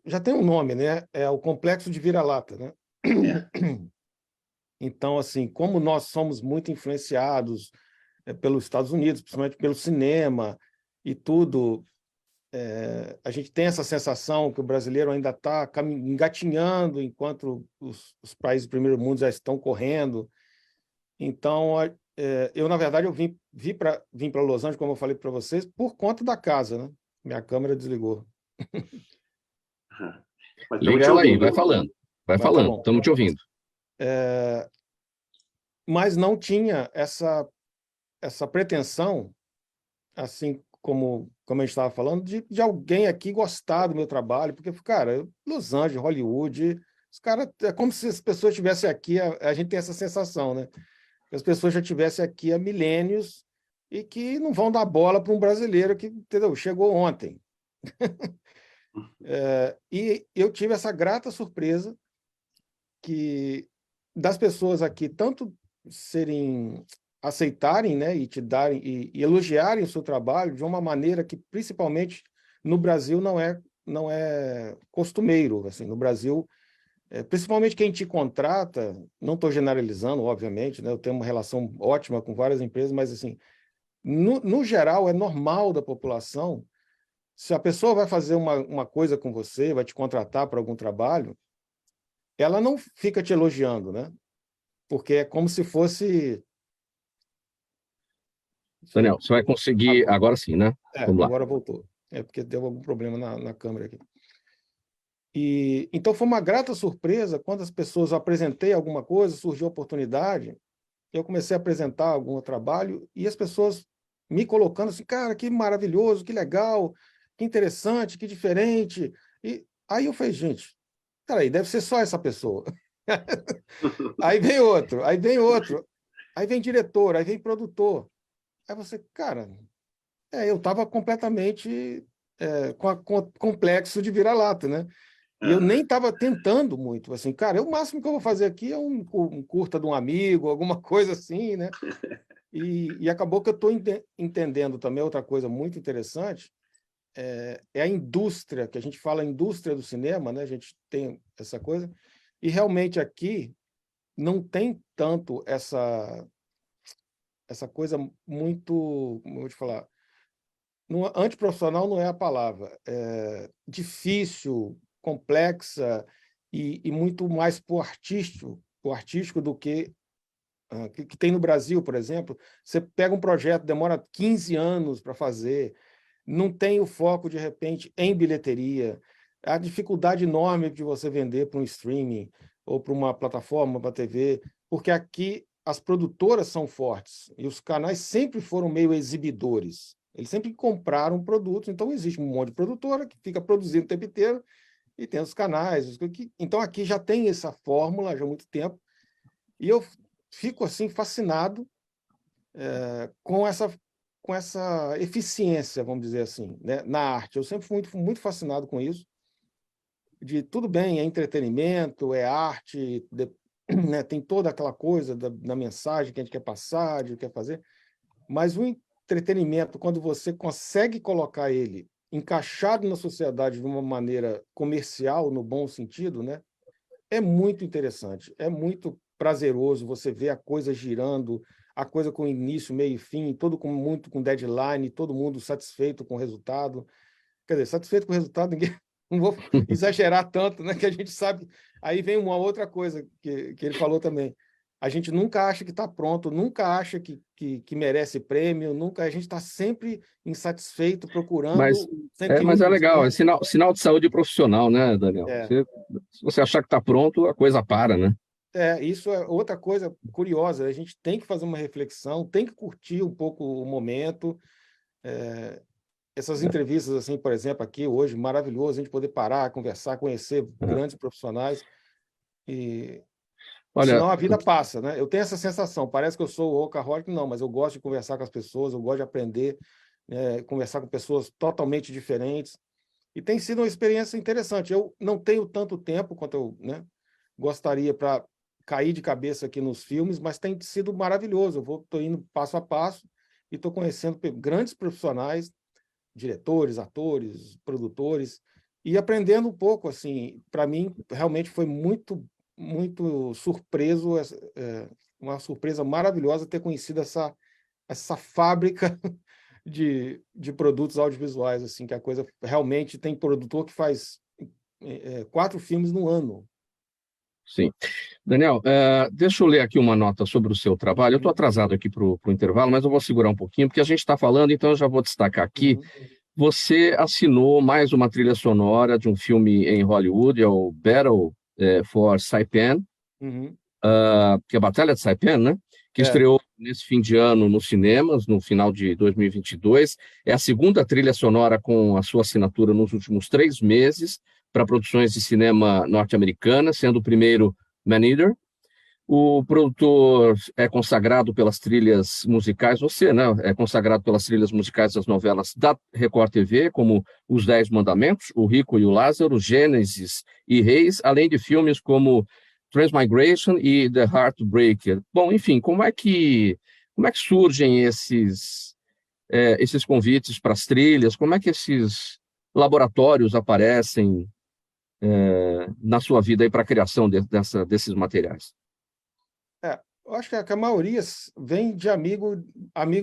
já tem um nome, né? É o complexo de vira-lata, né? Então, assim, como nós somos muito influenciados pelos Estados Unidos, principalmente pelo cinema e tudo, a gente tem essa sensação que o brasileiro ainda está engatinhando, enquanto os países do primeiro mundo já estão correndo. Então, eu, na verdade, eu vim para Los Angeles, como eu falei para vocês, por conta da casa, né? Minha câmera desligou. Liga ela aí, vai falando. Vai Tá falando, bom. estamos te ouvindo. Mas não tinha essa pretensão, assim como a gente estava falando, de alguém aqui gostar do meu trabalho, porque, cara, Los Angeles, Hollywood, os caras, é como se as pessoas estivessem aqui, a gente tem essa sensação, né? Que as pessoas já estivessem aqui há milênios e que não vão dar bola para um brasileiro que, entendeu, chegou ontem. E eu tive essa grata surpresa das pessoas aqui tanto aceitarem, né, e te darem e elogiarem o seu trabalho de uma maneira que, principalmente no Brasil, não é costumeiro. Assim, no Brasil, principalmente quem te contrata, não estou generalizando, obviamente, né, eu tenho uma relação ótima com várias empresas, mas assim, no geral, é normal da população, se a pessoa vai fazer uma coisa com você, vai te contratar para algum trabalho, ela não fica te elogiando, né? Porque é como se fosse... Daniel, você vai conseguir... Agora sim, né? Vamos lá. Agora voltou. Porque deu algum problema na câmera aqui. Então, foi uma grata surpresa quando as pessoas, eu apresentei alguma coisa, surgiu a oportunidade, eu comecei a apresentar algum trabalho e as pessoas me colocando assim, cara, que maravilhoso, que legal, que interessante, que diferente. E aí eu falei, gente, peraí, deve ser só essa pessoa. Aí vem outro, aí vem diretor, aí vem produtor. Aí você, cara, eu estava completamente com complexo de vira-lata, né? E eu nem estava tentando muito, assim, cara, o máximo que eu vou fazer aqui é um curta de um amigo, alguma coisa assim, né? E acabou que eu estou entendendo também outra coisa muito interessante, é a indústria, que a gente fala indústria do cinema, né? A gente tem essa coisa, e realmente aqui não tem tanto essa coisa muito, como eu vou te falar, antiprofissional não é a palavra, difícil, complexa e muito mais para o artístico do que tem no Brasil, por exemplo. Você pega um projeto, demora 15 anos para fazer, não tem o foco, de repente, em bilheteria, a dificuldade enorme de você vender para um streaming ou para uma plataforma, para a TV, porque aqui as produtoras são fortes e os canais sempre foram meio exibidores. Eles sempre compraram produtos, então existe um monte de produtora que fica produzindo o tempo inteiro e tem os canais. Então aqui já tem essa fórmula já há muito tempo e eu fico assim fascinado com essa eficiência, vamos dizer assim, né, na arte. Eu sempre fui muito fascinado com isso, de tudo bem, é entretenimento, é arte, né, tem toda aquela coisa da mensagem que a gente quer passar, de quer fazer, mas o entretenimento, quando você consegue colocar ele encaixado na sociedade de uma maneira comercial, no bom sentido, né, é muito interessante, é muito prazeroso você ver a coisa girando, a coisa com início, meio e fim, muito com deadline, todo mundo satisfeito com o resultado. Quer dizer, satisfeito com o resultado, ninguém... Não vou exagerar tanto, né? Que a gente sabe. Aí vem uma outra coisa que ele falou também. A gente nunca acha que está pronto, nunca acha que merece prêmio, a gente está sempre insatisfeito, procurando... Mas é legal, é sinal de saúde profissional, né, Daniel? Se você achar que está pronto, a coisa para, né? Isso é outra coisa curiosa. A gente tem que fazer uma reflexão, tem que curtir um pouco o momento. Essas entrevistas, assim, por exemplo, aqui hoje, maravilhoso, a gente poder parar, conversar, conhecer grandes profissionais. Senão a vida passa, né? Eu tenho essa sensação, parece que eu sou o workaholic, não, mas eu gosto de conversar com as pessoas, eu gosto de aprender, conversar com pessoas totalmente diferentes. E tem sido uma experiência interessante. Eu não tenho tanto tempo quanto eu, né, gostaria para cair de cabeça aqui nos filmes, mas tem sido maravilhoso. Eu estou indo passo a passo e estou conhecendo grandes profissionais, diretores, atores, produtores, e aprendendo um pouco, assim, para mim, realmente foi muito, muito surpreso, uma surpresa maravilhosa ter conhecido essa fábrica de produtos audiovisuais, assim, que a coisa realmente tem produtor que faz 4 filmes no ano. Sim. Daniel, deixa eu ler aqui uma nota sobre o seu trabalho. Eu estou atrasado aqui para o intervalo, mas eu vou segurar um pouquinho, porque a gente está falando, então eu já vou destacar aqui. Você assinou mais uma trilha sonora de um filme em Hollywood, é o Battle for Saipan, que é a Batalha de Saipan, né? Que estreou nesse fim de ano nos cinemas, no final de 2022. É a segunda trilha sonora com a sua assinatura nos últimos 3 meses para produções de cinema norte-americana, sendo o primeiro Man-Eater. O produtor é consagrado pelas trilhas musicais, você, né? É consagrado pelas trilhas musicais das novelas da Record TV, como Os 10 Mandamentos, O Rico e o Lázaro, Gênesis e Reis, além de filmes como Transmigration e The Heartbreaker. Bom, enfim, como é que surgem esses convites para as trilhas? Como é que esses laboratórios aparecem na sua vida para a criação desses materiais? Eu acho que a maioria vem de amigo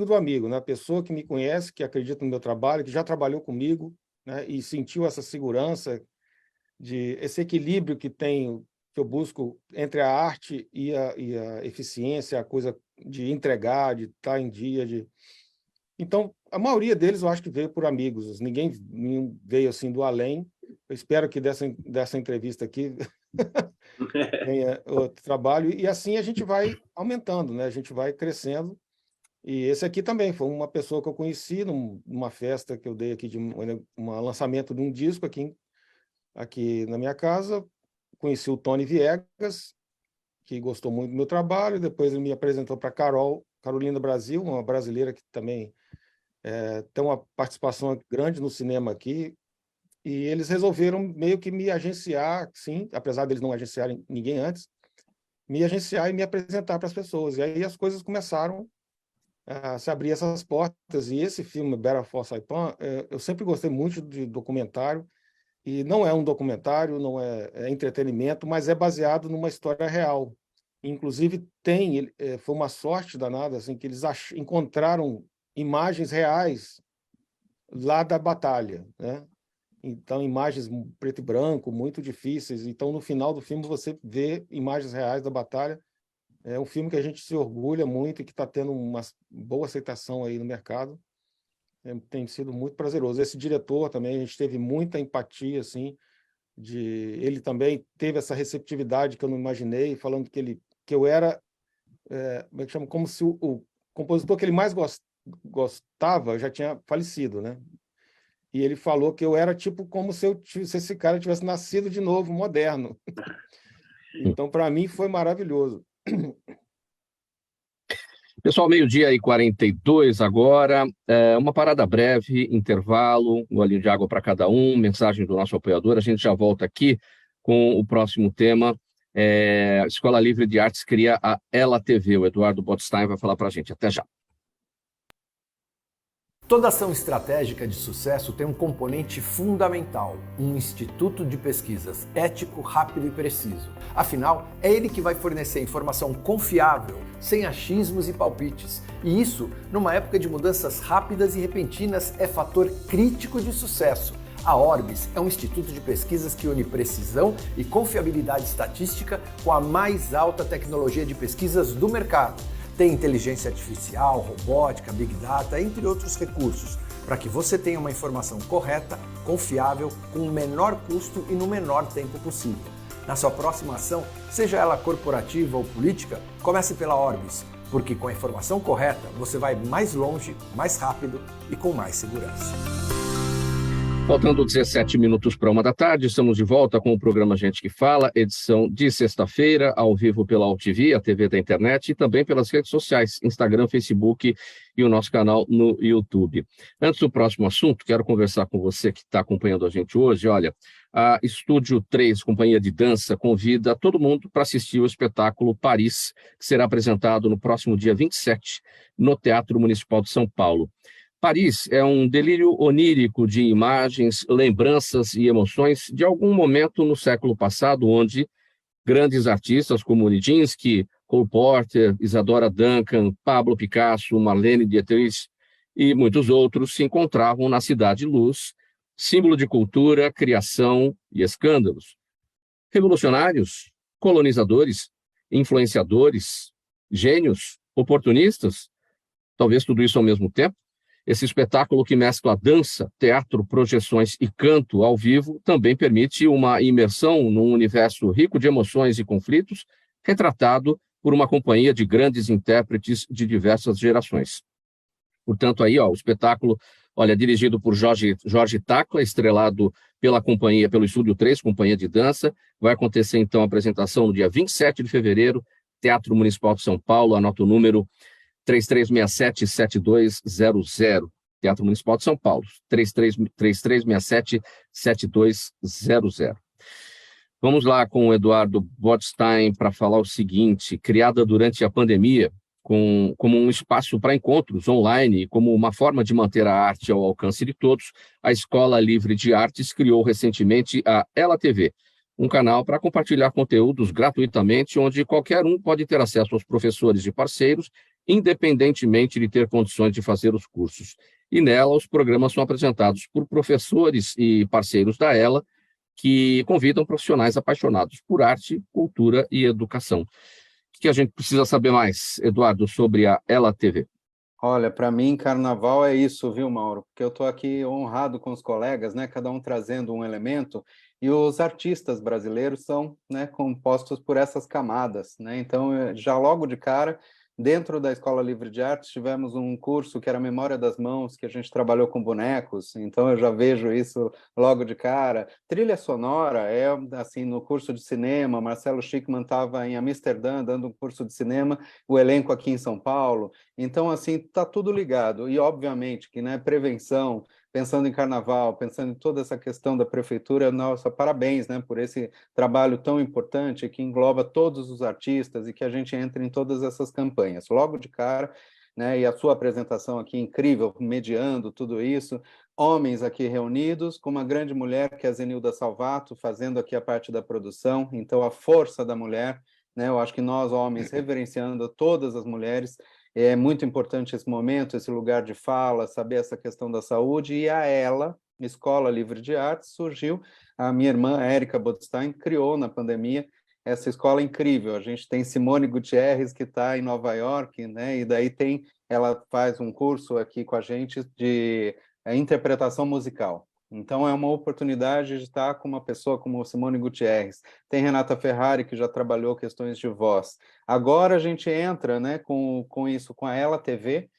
do amigo, né? A pessoa que me conhece, que acredita no meu trabalho, que já trabalhou comigo, né? E sentiu essa segurança, esse equilíbrio que eu busco entre a arte e a eficiência, a coisa de entregar, de estar em dia. Então, a maioria deles eu acho que veio por amigos, ninguém veio assim do além. Eu espero que dessa entrevista aqui tenha outro trabalho, e assim a gente vai aumentando, né? A gente vai crescendo. E esse aqui também foi uma pessoa que eu conheci numa festa que eu dei aqui, de um lançamento de um disco aqui na minha casa. Conheci o Tony Viegas, que gostou muito do meu trabalho, depois ele me apresentou para Carolina Brasil, uma brasileira que também tem uma participação grande no cinema aqui. E eles resolveram meio que me agenciar, sim, apesar deles não agenciarem ninguém antes, me agenciar e me apresentar para as pessoas. E aí as coisas começaram a se abrir essas portas. E esse filme, Battle for Saipan, eu sempre gostei muito de documentário, e não é um documentário, não é entretenimento, mas é baseado numa história real. Inclusive, foi uma sorte danada, assim, que eles encontraram imagens reais lá da batalha, né? Então, imagens preto e branco, muito difíceis. Então, no final do filme, você vê imagens reais da batalha. É um filme que a gente se orgulha muito e que está tendo uma boa aceitação aí no mercado. Tem sido muito prazeroso. Esse diretor também, a gente teve muita empatia, assim, ele também teve essa receptividade que eu não imaginei, falando que eu era, como é que chama? Como se o compositor que ele mais gostava já tinha falecido, né? E ele falou que eu era tipo como se esse cara tivesse nascido de novo, moderno. Então, para mim, foi maravilhoso. Pessoal, 12h42 agora. Uma parada breve, intervalo, um golinho de água para cada um, mensagem do nosso apoiador. A gente já volta aqui com o próximo tema. Escola Livre de Artes cria a Ela TV. O Eduardo Botstein vai falar para a gente. Até já. Toda ação estratégica de sucesso tem um componente fundamental, um instituto de pesquisas ético, rápido e preciso. Afinal, é ele que vai fornecer informação confiável, sem achismos e palpites. E isso, numa época de mudanças rápidas e repentinas, é fator crítico de sucesso. A Orbis é um instituto de pesquisas que une precisão e confiabilidade estatística com a mais alta tecnologia de pesquisas do mercado. Tem inteligência artificial, robótica, big data, entre outros recursos, para que você tenha uma informação correta, confiável, com o menor custo e no menor tempo possível. Na sua próxima ação, seja ela corporativa ou política, comece pela Orbis, porque com a informação correta você vai mais longe, mais rápido e com mais segurança. Faltando 17 minutos para 1h, estamos de volta com o programa Gente que Fala, edição de sexta-feira, ao vivo pela AltV, a TV da internet, e também pelas redes sociais, Instagram, Facebook e o nosso canal no YouTube. Antes do próximo assunto, quero conversar com você que está acompanhando a gente hoje. Olha, a Estúdio 3, companhia de dança, convida todo mundo para assistir o espetáculo Paris, que será apresentado no próximo dia 27, no Teatro Municipal de São Paulo. Paris é um delírio onírico de imagens, lembranças e emoções de algum momento no século passado, onde grandes artistas como Nijinsky, Cole Porter, Isadora Duncan, Pablo Picasso, Marlene Dietrich e muitos outros se encontravam na Cidade Luz, símbolo de cultura, criação e escândalos. Revolucionários, colonizadores, influenciadores, gênios, oportunistas, talvez tudo isso ao mesmo tempo. Esse espetáculo que mescla dança, teatro, projeções e canto ao vivo também permite uma imersão num universo rico de emoções e conflitos, retratado por uma companhia de grandes intérpretes de diversas gerações. Portanto, aí, o espetáculo, dirigido por Jorge Tacla, estrelado pela companhia, pelo Estúdio 3, Companhia de Dança. Vai acontecer, então, a apresentação no dia 27 de fevereiro, Teatro Municipal de São Paulo, anota o número 3367-7200. Teatro Municipal de São Paulo, 3367-7200. Vamos lá com o Eduardo Botstein para falar o seguinte: criada durante a pandemia, como um espaço para encontros online e como uma forma de manter a arte ao alcance de todos, a Escola Livre de Artes criou recentemente a Ela TV, um canal para compartilhar conteúdos gratuitamente, onde qualquer um pode ter acesso aos professores e parceiros, independentemente de ter condições de fazer os cursos. E nela, os programas são apresentados por professores e parceiros da Ela, que convidam profissionais apaixonados por arte, cultura e educação. O que a gente precisa saber mais, Eduardo, sobre a Ela TV? Olha, para mim, carnaval é isso, viu, Mauro? Porque eu estou aqui honrado com os colegas, né? Cada um trazendo um elemento, e os artistas brasileiros são, né, compostos por essas camadas, né? Então, já logo de cara, dentro da Escola Livre de Artes, tivemos um curso que era Memória das Mãos, que a gente trabalhou com bonecos, então eu já vejo isso logo de cara. Trilha sonora é, assim, no curso de cinema, Marcelo Schickmann estava em Amsterdã dando um curso de cinema, o elenco aqui em São Paulo. Então, assim, está tudo ligado. E, obviamente, que, né, prevenção, pensando em carnaval, pensando em toda essa questão da prefeitura, nossa, parabéns, né, por esse trabalho tão importante que engloba todos os artistas e que a gente entra em todas essas campanhas. Logo de cara, né, e a sua apresentação aqui incrível, mediando tudo isso, homens aqui reunidos, com uma grande mulher que é a Zenilda Salvato, fazendo aqui a parte da produção, então a força da mulher, né, eu acho que nós, homens, reverenciando todas as mulheres, é muito importante esse momento, esse lugar de fala, saber essa questão da saúde, e a Ela, Escola Livre de Artes, surgiu, a minha irmã, Érica Botstein, criou na pandemia essa escola incrível. A gente tem Simone Gutierrez, que está em Nova York, né? E daí ela faz um curso aqui com a gente de interpretação musical. Então, é uma oportunidade de estar com uma pessoa como Simone Gutierrez. Tem Renata Ferrari, que já trabalhou questões de voz. Agora a gente entra, né, com isso, com a Ela TV.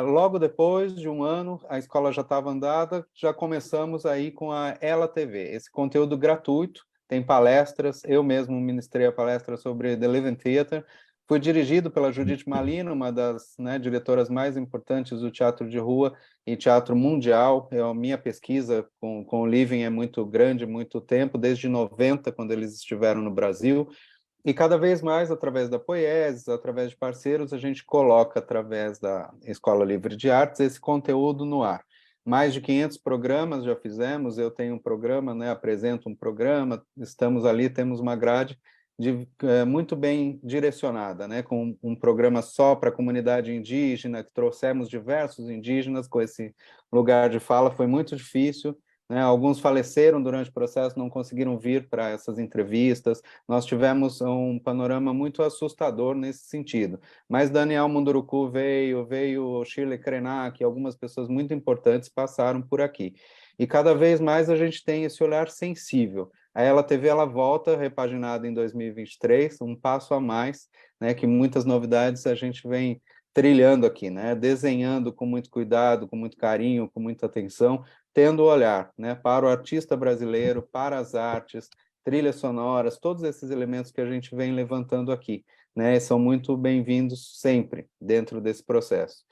Logo depois de um ano, a escola já estava andada, já começamos aí com a Ela TV. Esse conteúdo gratuito, tem palestras, eu mesmo ministrei a palestra sobre The Living Theatre. Foi dirigido pela Judith Malina, uma das, né, diretoras mais importantes do teatro de rua e teatro mundial. A minha pesquisa com o Living é muito grande, muito tempo, desde 90, quando eles estiveram no Brasil. E cada vez mais, através da Poieses, através de parceiros, a gente coloca, através da Escola Livre de Artes, esse conteúdo no ar. Mais de 500 programas já fizemos, eu tenho um programa, né, apresento um programa, estamos ali, temos uma grade muito bem direcionada, né, com um programa só para a comunidade indígena, que trouxemos diversos indígenas com esse lugar de fala, foi muito difícil, né, alguns faleceram durante o processo, não conseguiram vir para essas entrevistas, nós tivemos um panorama muito assustador nesse sentido, mas Daniel Munduruku veio Shirley Krenak, algumas pessoas muito importantes passaram por aqui, e cada vez mais a gente tem esse olhar sensível. A Ela TV, ela volta, repaginada em 2023, um passo a mais, né, que muitas novidades a gente vem trilhando aqui, né, desenhando com muito cuidado, com muito carinho, com muita atenção, tendo o olhar, né, para o artista brasileiro, para as artes, trilhas sonoras, todos esses elementos que a gente vem levantando aqui, né, são muito bem-vindos sempre dentro desse processo.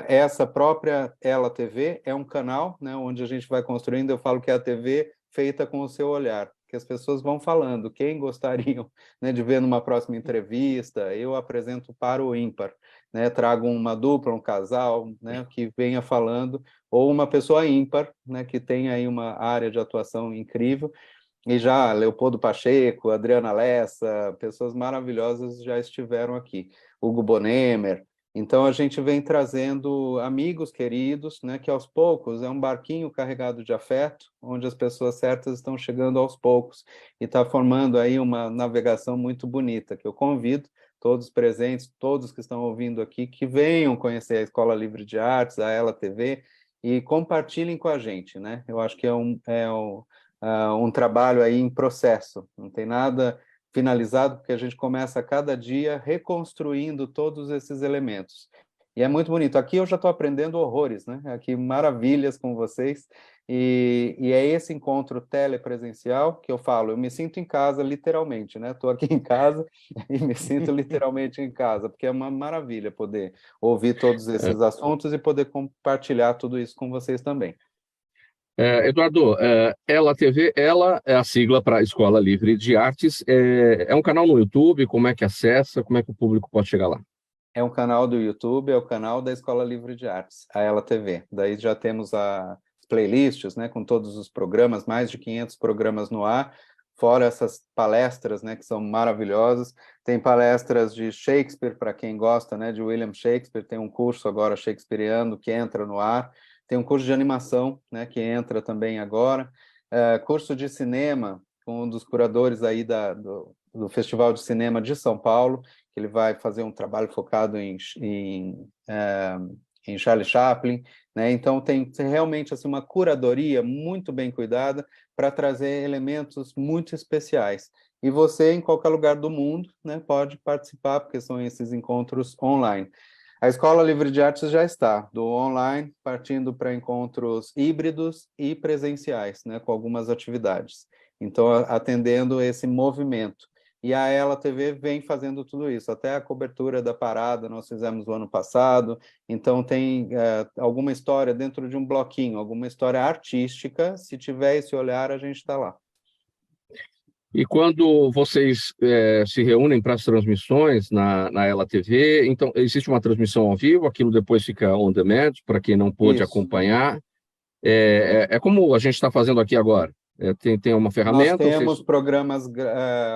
Essa própria Ela TV é um canal, né, onde a gente vai construindo, eu falo que é a TV feita com o seu olhar, que as pessoas vão falando, quem gostariam, né, de ver numa próxima entrevista, eu apresento para o ímpar, né, trago uma dupla, um casal, né, que venha falando, ou uma pessoa ímpar, né, que tem aí uma área de atuação incrível, e já Leopoldo Pacheco, Adriana Lessa, pessoas maravilhosas já estiveram aqui, Hugo Bonemer, Então, a gente vem trazendo amigos queridos, né, que aos poucos é um barquinho carregado de afeto, onde as pessoas certas estão chegando aos poucos, e está formando aí uma navegação muito bonita, que eu convido todos os presentes, todos que estão ouvindo aqui, que venham conhecer a Escola Livre de Artes, a Ela TV, e compartilhem com a gente, né? Eu acho que um trabalho aí em processo, não tem nada finalizado, porque a gente começa a cada dia reconstruindo todos esses elementos. E é muito bonito. Aqui eu já estou aprendendo horrores, né? Aqui maravilhas com vocês. E é esse encontro telepresencial que eu falo, eu me sinto em casa literalmente, né? Estou aqui em casa e me sinto literalmente em casa, porque é uma maravilha poder ouvir todos esses assuntos e poder compartilhar tudo isso com vocês também. Eduardo, Ela TV, ela é a sigla para Escola Livre de Artes. É um canal no YouTube? Como é que acessa? Como é que o público pode chegar lá? É um canal do YouTube, é o canal da Escola Livre de Artes, a Ela TV. Daí já temos as playlists, né, com todos os programas, mais de 500 programas no ar, fora essas palestras, né, que são maravilhosas. Tem palestras de Shakespeare, para quem gosta, né, de William Shakespeare, tem um curso agora shakespeariano que entra no ar. Tem um curso de animação, né, que entra também agora. Curso de cinema, com um dos curadores aí do Festival de Cinema de São Paulo, que ele vai fazer um trabalho focado em Charlie Chaplin, né? Então tem realmente assim, uma curadoria muito bem cuidada para trazer elementos muito especiais. E você, em qualquer lugar do mundo, né, pode participar, porque são esses encontros online. A Escola Livre de Artes já está, do online, partindo para encontros híbridos e presenciais, né, com algumas atividades. Então, atendendo esse movimento. E a Ela TV vem fazendo tudo isso, até a cobertura da parada nós fizemos no ano passado, então tem alguma história dentro de um bloquinho, alguma história artística, se tiver esse olhar, a gente está lá. E quando vocês se reúnem para as transmissões na Ela TV, então existe uma transmissão ao vivo, aquilo depois fica on demand, para quem não pôde acompanhar. É como a gente está fazendo aqui agora. Tem uma ferramenta? Nós temos programas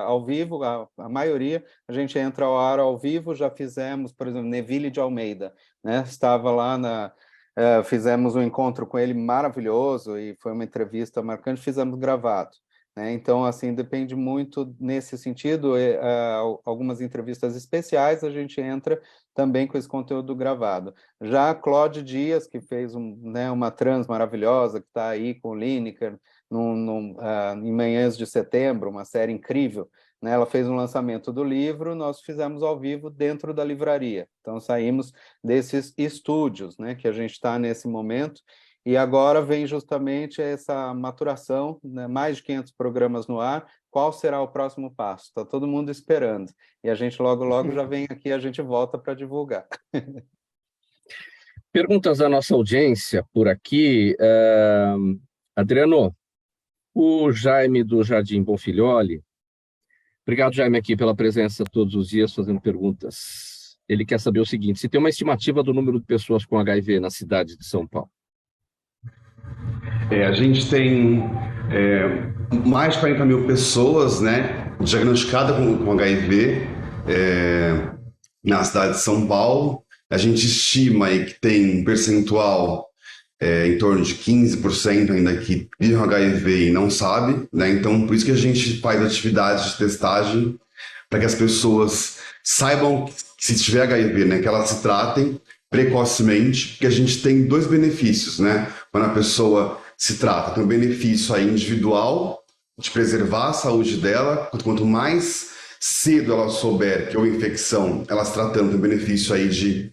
ao vivo, a maioria, a gente entra ao ar ao vivo, já fizemos, por exemplo, Neville de Almeida, né? Estava lá fizemos um encontro com ele maravilhoso e foi uma entrevista marcante, fizemos gravado. Então, assim, depende muito nesse sentido, algumas entrevistas especiais a gente entra também com esse conteúdo gravado. Já a Claude Dias, que fez uma trans maravilhosa, que está aí com o Lineker, em Manhãs de Setembro, uma série incrível, né? Ela fez um lançamento do livro, nós fizemos ao vivo dentro da livraria. Então, saímos desses estúdios, né, que a gente está nesse momento. E agora vem justamente essa maturação, né? Mais de 500 programas no ar, qual será o próximo passo? Está todo mundo esperando. E a gente logo já vem aqui, a gente volta para divulgar. Perguntas da nossa audiência por aqui. Adriano, o Jaime do Jardim Bonfilholi. Obrigado, Jaime, aqui pela presença todos os dias, fazendo perguntas. Ele quer saber o seguinte, se tem uma estimativa do número de pessoas com HIV na cidade de São Paulo. A gente tem mais de 40 mil pessoas, né, diagnosticadas com HIV na cidade de São Paulo. A gente estima aí que tem um percentual em torno de 15% ainda que vive com HIV e não sabe, né? Então, por isso que a gente faz atividades de testagem para que as pessoas saibam que se tiver HIV, né, que elas se tratem precocemente, porque a gente tem dois benefícios, né? Quando a pessoa se trata, tem um benefício aí individual de preservar a saúde dela, quanto mais cedo ela souber que é uma infecção, ela se tratando, tem um benefício aí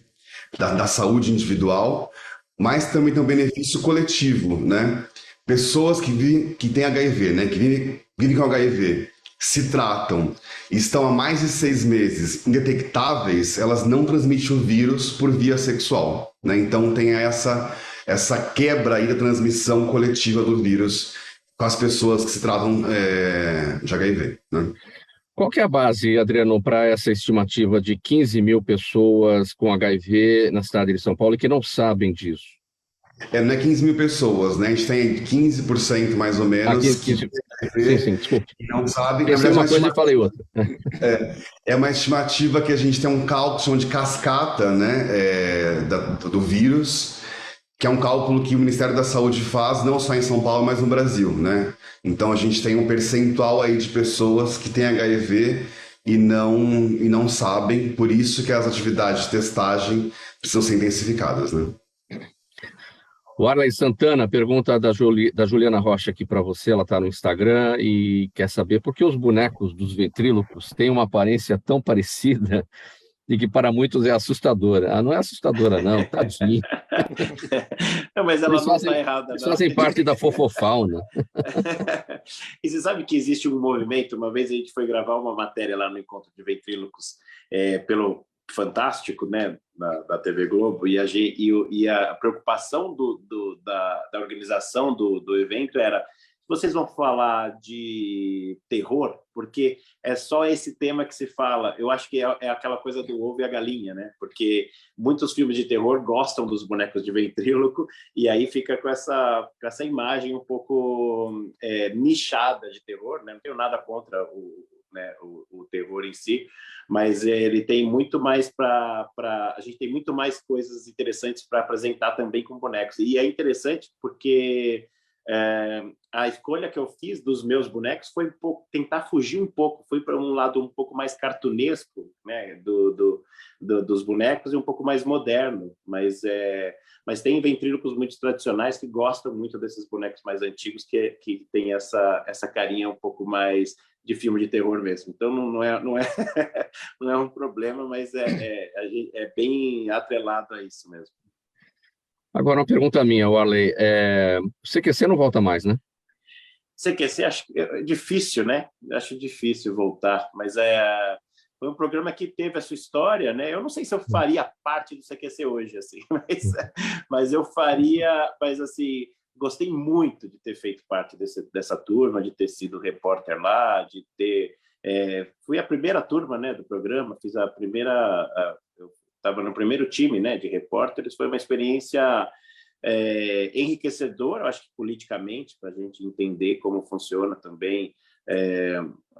da saúde individual, mas também tem um benefício coletivo, né? Pessoas que têm HIV, né? Que vivem com HIV, se tratam e estão há mais de 6 meses indetectáveis, elas não transmitem o vírus por via sexual, né? Então tem essa quebra aí da transmissão coletiva do vírus com as pessoas que se tratam de HIV, né? Qual que é a base, Adriano, para essa estimativa de 15 mil pessoas com HIV na cidade de São Paulo e que não sabem disso? Não é 15 mil pessoas, né? A gente tem 15% mais ou menos Sim, desculpa. que não sabem. Pensei uma coisa e falei outra. É uma estimativa que a gente tem um cálculo de cascata, né, do vírus, que é um cálculo que o Ministério da Saúde faz não só em São Paulo, mas no Brasil, né? Então a gente tem um percentual aí de pessoas que têm HIV e não sabem, por isso que as atividades de testagem precisam ser intensificadas, né? O Arley Santana pergunta da Juliana Rocha aqui para você, ela está no Instagram e quer saber por que os bonecos dos ventrílocos têm uma aparência tão parecida e que para muitos é assustadora. Não é assustadora não, tadinho. Não, mas ela não está errada. Eles fazem parte da fofofauna. E você sabe que existe um movimento, uma vez a gente foi gravar uma matéria lá no Encontro de Ventrílocos pelo Fantástico, né, da TV Globo, e a preocupação da organização do evento era: vocês vão falar de terror, porque é só esse tema que se fala. Eu acho que é aquela coisa do ovo e a galinha, né? Porque muitos filmes de terror gostam dos bonecos de ventríloco, e aí fica com essa imagem um pouco nichada de terror, né? Não tenho nada contra o terror em si, mas ele tem muito mais a gente tem muito mais coisas interessantes para apresentar também com bonecos. E é interessante porque a escolha que eu fiz dos meus bonecos foi tentar fugir um pouco, foi para um lado um pouco mais cartunesco, né, dos bonecos, e um pouco mais moderno, mas tem ventrílocos muito tradicionais que gostam muito desses bonecos mais antigos, que tem essa carinha um pouco mais de filme de terror mesmo. Então não é um problema, mas é bem atrelado a isso mesmo. Agora, uma pergunta minha, Warley. O CQC não volta mais, né? CQC, acho difícil, né? Acho difícil voltar, mas foi um programa que teve a sua história, né? Eu não sei se eu faria parte do CQC hoje, assim, mas eu faria, mas assim, gostei muito de ter feito parte dessa turma, de ter sido repórter lá, de ter... fui a primeira turma, né, do programa, fiz a primeira... eu estava no primeiro time, né, de repórteres. Foi uma experiência enriquecedora, eu acho que politicamente, para a gente entender como funciona também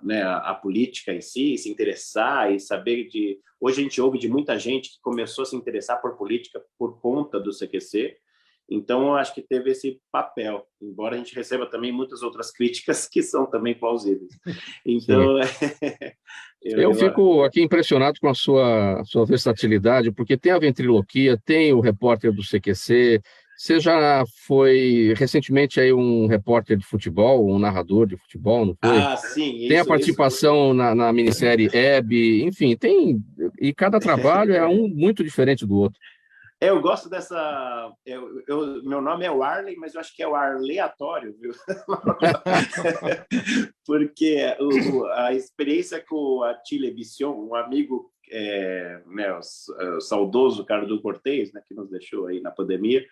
né, a política em si, se interessar e saber de... Hoje a gente ouve de muita gente que começou a se interessar por política por conta do CQC. Então, eu acho que teve esse papel, embora a gente receba também muitas outras críticas que são também plausíveis. Então, eu fico aqui impressionado com a sua versatilidade, porque tem a ventriloquia, tem o repórter do CQC, você já foi recentemente aí um repórter de futebol, um narrador de futebol, não foi? Ah, sim. Tem a participação na minissérie Hebe, enfim, e cada trabalho é um muito diferente do outro. Eu gosto dessa... meu nome é Warley, mas eu acho que é o aleatório, viu? Porque a experiência com a Chile Bision, um amigo, né, o saudoso Carlos Cortez, né, que nos deixou aí na pandemia,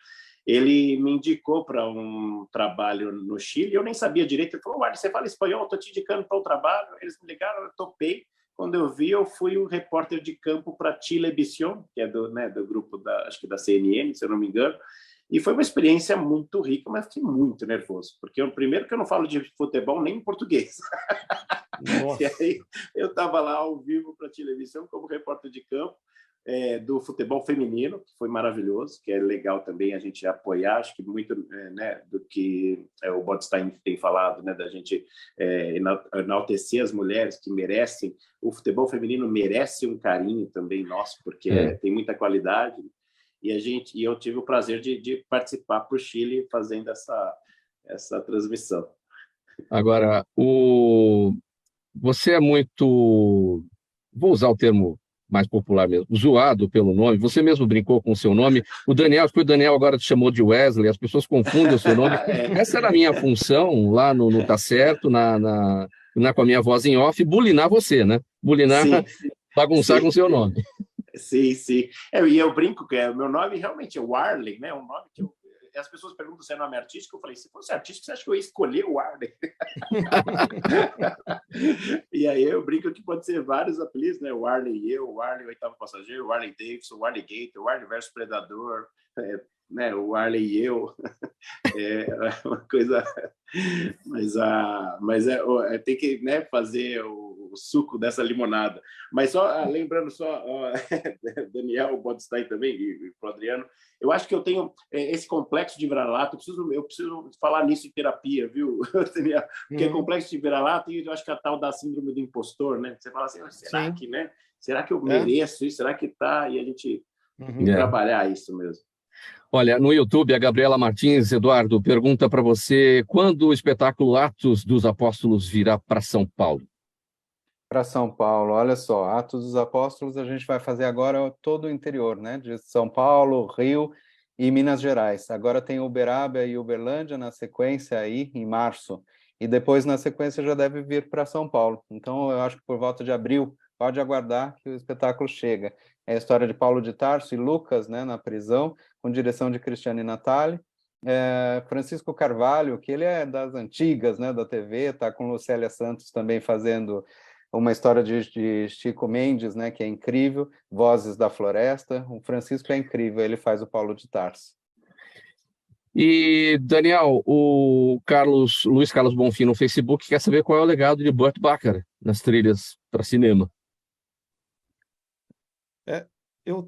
ele me indicou para um trabalho no Chile. Eu nem sabia direito. Ele falou: Warley, você fala espanhol? Estou te indicando para um trabalho. Eles me ligaram, eu topei. Quando eu vi, eu fui o repórter de campo para Chilevisión, que é do grupo acho que da CNN, se eu não me engano, e foi uma experiência muito rica, mas fiquei muito nervoso, porque primeiro que eu não falo de futebol nem em português. E aí eu estava lá ao vivo para Chilevisión como repórter de campo do futebol feminino, que foi maravilhoso, que é legal também a gente apoiar, acho que muito né, do que o Botstein tem falado, né, da gente enaltecer as mulheres que merecem. O futebol feminino merece um carinho também nosso, porque tem muita qualidade, e eu tive o prazer de participar para o Chile fazendo essa transmissão. Agora, você é muito, vou usar o termo mais popular mesmo, zoado pelo nome, você mesmo brincou com o seu nome, o Daniel agora te chamou de Wesley, as pessoas confundem o seu nome. Essa era a minha função lá no Tá Certo, com a minha voz em off, bulinar você, né? Bulinar, sim, bagunçar com o seu nome. Sim, sim. E eu brinco que o meu nome realmente é Warley, né? Um nome que as pessoas perguntam se é nome artístico. Eu falei: se fosse artístico, você acha que eu ia escolher o Warley? E aí eu brinco que pode ser vários apelidos, né? O Warley o Oitavo Passageiro, o Warley Davidson, o Warley Gator, o Warley versus Predador. né? O Arley e eu, é uma coisa, tem que, né, fazer o suco dessa limonada. Mas só lembrando só, Daniel Bodstein também e o Adriano, eu acho que eu tenho esse complexo de vira-lata, eu preciso falar nisso em terapia, viu, Daniel? Porque complexo de vira-lata, e eu acho que é a tal da síndrome do impostor, né? Você fala assim, será Sim. que, né? Será que eu mereço isso? Será que tá? E a gente tem que trabalhar isso mesmo. Olha, no YouTube, a Gabriela Martins, Eduardo, pergunta para você quando o espetáculo Atos dos Apóstolos virá para São Paulo? Para São Paulo, olha só, Atos dos Apóstolos a gente vai fazer agora todo o interior, né? De São Paulo, Rio e Minas Gerais. Agora tem Uberaba e Uberlândia na sequência aí, em março. E depois, na sequência, já deve vir para São Paulo. Então, eu acho que por volta de abril, pode aguardar que o espetáculo chega. É a história de Paulo de Tarso e Lucas, né, na prisão, com direção de Cristiane Natali. Francisco Carvalho, que ele é das antigas, né, da TV, está com Lucélia Santos também fazendo uma história de Chico Mendes, né, que é incrível, Vozes da Floresta. O Francisco é incrível, ele faz o Paulo de Tarso. E, Daniel, o Luiz Carlos Bonfim no Facebook quer saber qual é o legado de Burt Bacharach nas trilhas para cinema. Eu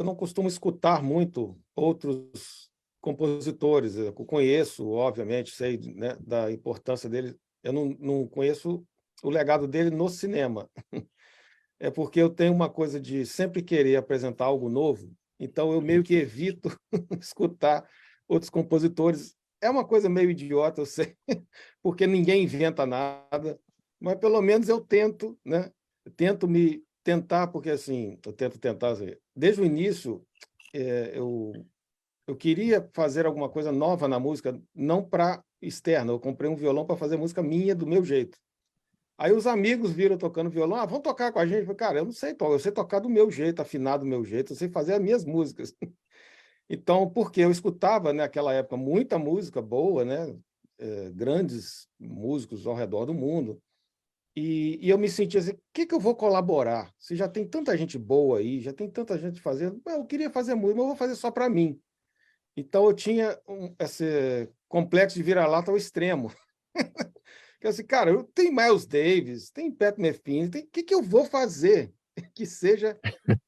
não costumo escutar muito outros compositores. Eu conheço, obviamente, sei, né, da importância dele. Eu não conheço o legado dele no cinema. É porque eu tenho uma coisa de sempre querer apresentar algo novo, então eu meio que evito escutar outros compositores. É uma coisa meio idiota, eu sei, porque ninguém inventa nada, mas pelo menos eu tento, né? Tentar, porque assim, eu tento tentar, assim, desde o início, eu queria fazer alguma coisa nova na música, não para externa. Eu comprei um violão para fazer música minha, do meu jeito. Aí os amigos viram tocando violão, vão tocar com a gente. Eu falei, cara, eu não sei tocar, eu sei tocar do meu jeito, afinar do meu jeito, eu sei fazer as minhas músicas. Então, porque eu escutava naquela época muita música boa, né? Grandes músicos ao redor do mundo, e eu me sentia assim, o que eu vou colaborar? Se já tem tanta gente boa aí, já tem tanta gente fazendo, eu queria fazer música, mas eu vou fazer só para mim. Então eu tinha esse complexo de vira-lata ao extremo. Que assim, cara, eu tenho Miles Davis, tem Pat Metheny, o que eu vou fazer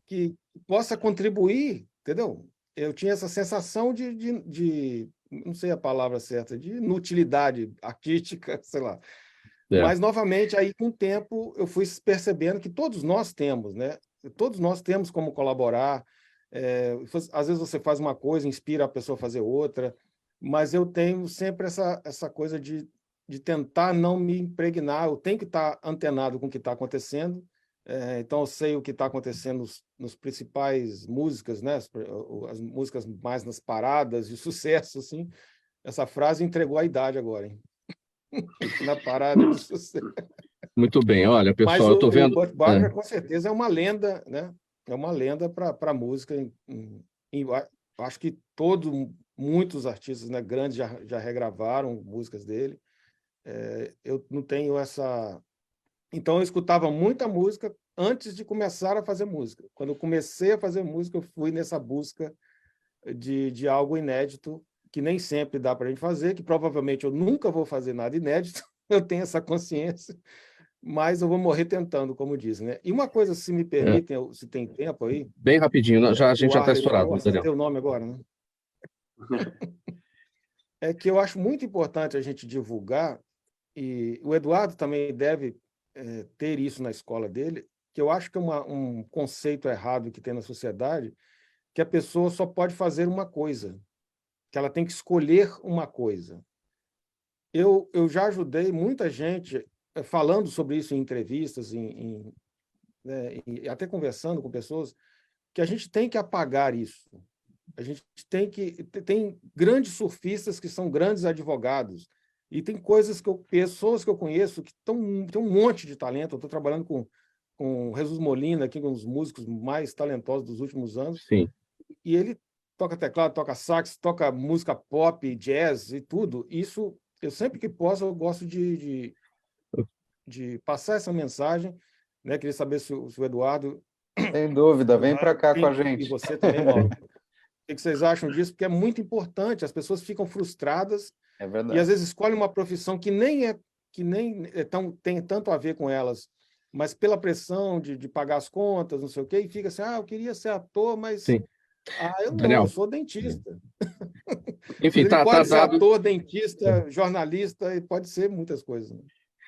que possa contribuir, entendeu? Eu tinha essa sensação de não sei a palavra certa, de inutilidade artística, sei lá. Mas, novamente, aí com o tempo eu fui percebendo que todos nós temos, né? Todos nós temos como colaborar. Às vezes você faz uma coisa, inspira a pessoa a fazer outra, mas eu tenho sempre essa coisa de tentar não me impregnar. Eu tenho que estar antenado com o que está acontecendo. Então eu sei o que está acontecendo nos principais músicas, né? As músicas mais nas paradas de sucesso, assim. Essa frase entregou a idade agora, hein? Na parada de sucesso. Muito bem, olha, pessoal, mas eu estou vendo... o Burt Bacharach, com certeza, é uma lenda, né? É uma lenda para a música. Acho que muitos artistas, né, grandes já regravaram músicas dele. Eu não tenho essa... Então, eu escutava muita música antes de começar a fazer música. Quando eu comecei a fazer música, eu fui nessa busca de algo inédito, que nem sempre dá para a gente fazer, que provavelmente eu nunca vou fazer nada inédito, eu tenho essa consciência, mas eu vou morrer tentando, como dizem, né? E uma coisa, se me permitem, se tem tempo aí... Bem rapidinho, a gente já está estourado, Daniel. Tem o nome agora, né? É que eu acho muito importante a gente divulgar, e o Eduardo também deve ter isso na escola dele, que eu acho que é um conceito errado que tem na sociedade, que a pessoa só pode fazer uma coisa, que ela tem que escolher uma coisa. Eu já ajudei muita gente falando sobre isso em entrevistas, né, e até conversando com pessoas, que a gente tem que apagar isso. A gente tem grandes surfistas que são grandes advogados, e tem pessoas que eu conheço que têm um monte de talento. Eu estou trabalhando com Jesus Molina, aqui, um dos músicos mais talentosos dos últimos anos. Sim. E ele toca teclado, toca sax, toca música pop, jazz e tudo. Isso, eu sempre que posso, eu gosto de passar essa mensagem, né? Queria saber se o Eduardo... Sem dúvida, vem para cá com a gente. E você também, Mauro. que vocês acham disso, porque é muito importante, as pessoas ficam frustradas É verdade. e às vezes escolhem uma profissão que nem tem tanto a ver com elas, mas pela pressão de pagar as contas, não sei o quê, e fica assim, eu queria ser ator, mas Sim. eu sou dentista. Enfim, Ele tá pode ser dado. ator, dentista, jornalista, e pode ser muitas coisas. Né?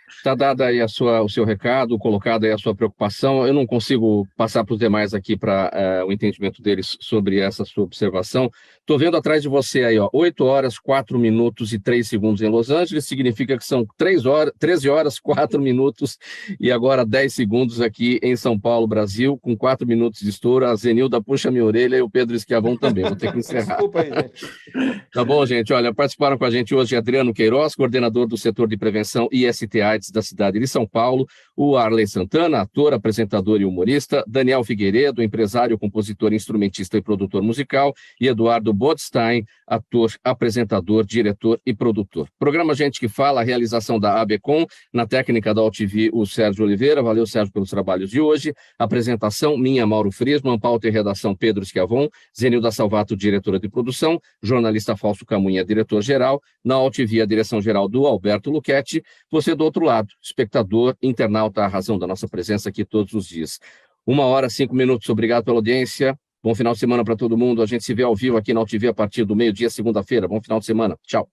Está dado aí o seu recado, colocada aí a sua preocupação. Eu não consigo passar para os demais aqui para o entendimento deles sobre essa sua observação. Estou vendo atrás de você aí, 8 horas, 4 minutos e 3 segundos em Los Angeles, significa que são 13 horas, 4 minutos e agora 10 segundos aqui em São Paulo, Brasil, com 4 minutos de estouro. A Zenilda puxa minha orelha e o Pedro Schiavon também. Vou ter que encerrar. Desculpa aí, gente. Tá bom, gente? Olha, participaram com a gente hoje Adriano Queiroz, coordenador do setor de prevenção IST/AIDS da cidade de São Paulo, o Arley Santana, ator, apresentador e humorista, Daniel Figueiredo, empresário, compositor, instrumentista e produtor musical, e Eduardo Bodstein, ator, apresentador, diretor e produtor. Programa Gente que Fala, a realização da ABCom, na técnica da AltV, o Sérgio Oliveira. Valeu, Sérgio, pelos trabalhos de hoje. Apresentação, minha, Mauro Friesman, pauta e redação, Pedro Schiavon, Zenilda Salvato, diretora de produção, jornalista Fausto Camunha, diretor-geral, na AltV, a direção-geral do Alberto Luchetti. Você do outro lado, espectador, internauta, a razão da nossa presença aqui todos os dias. 1 hora, 5 minutos, obrigado pela audiência. Bom final de semana para todo mundo. A gente se vê ao vivo aqui na AltV a partir do meio-dia, segunda-feira. Bom final de semana. Tchau.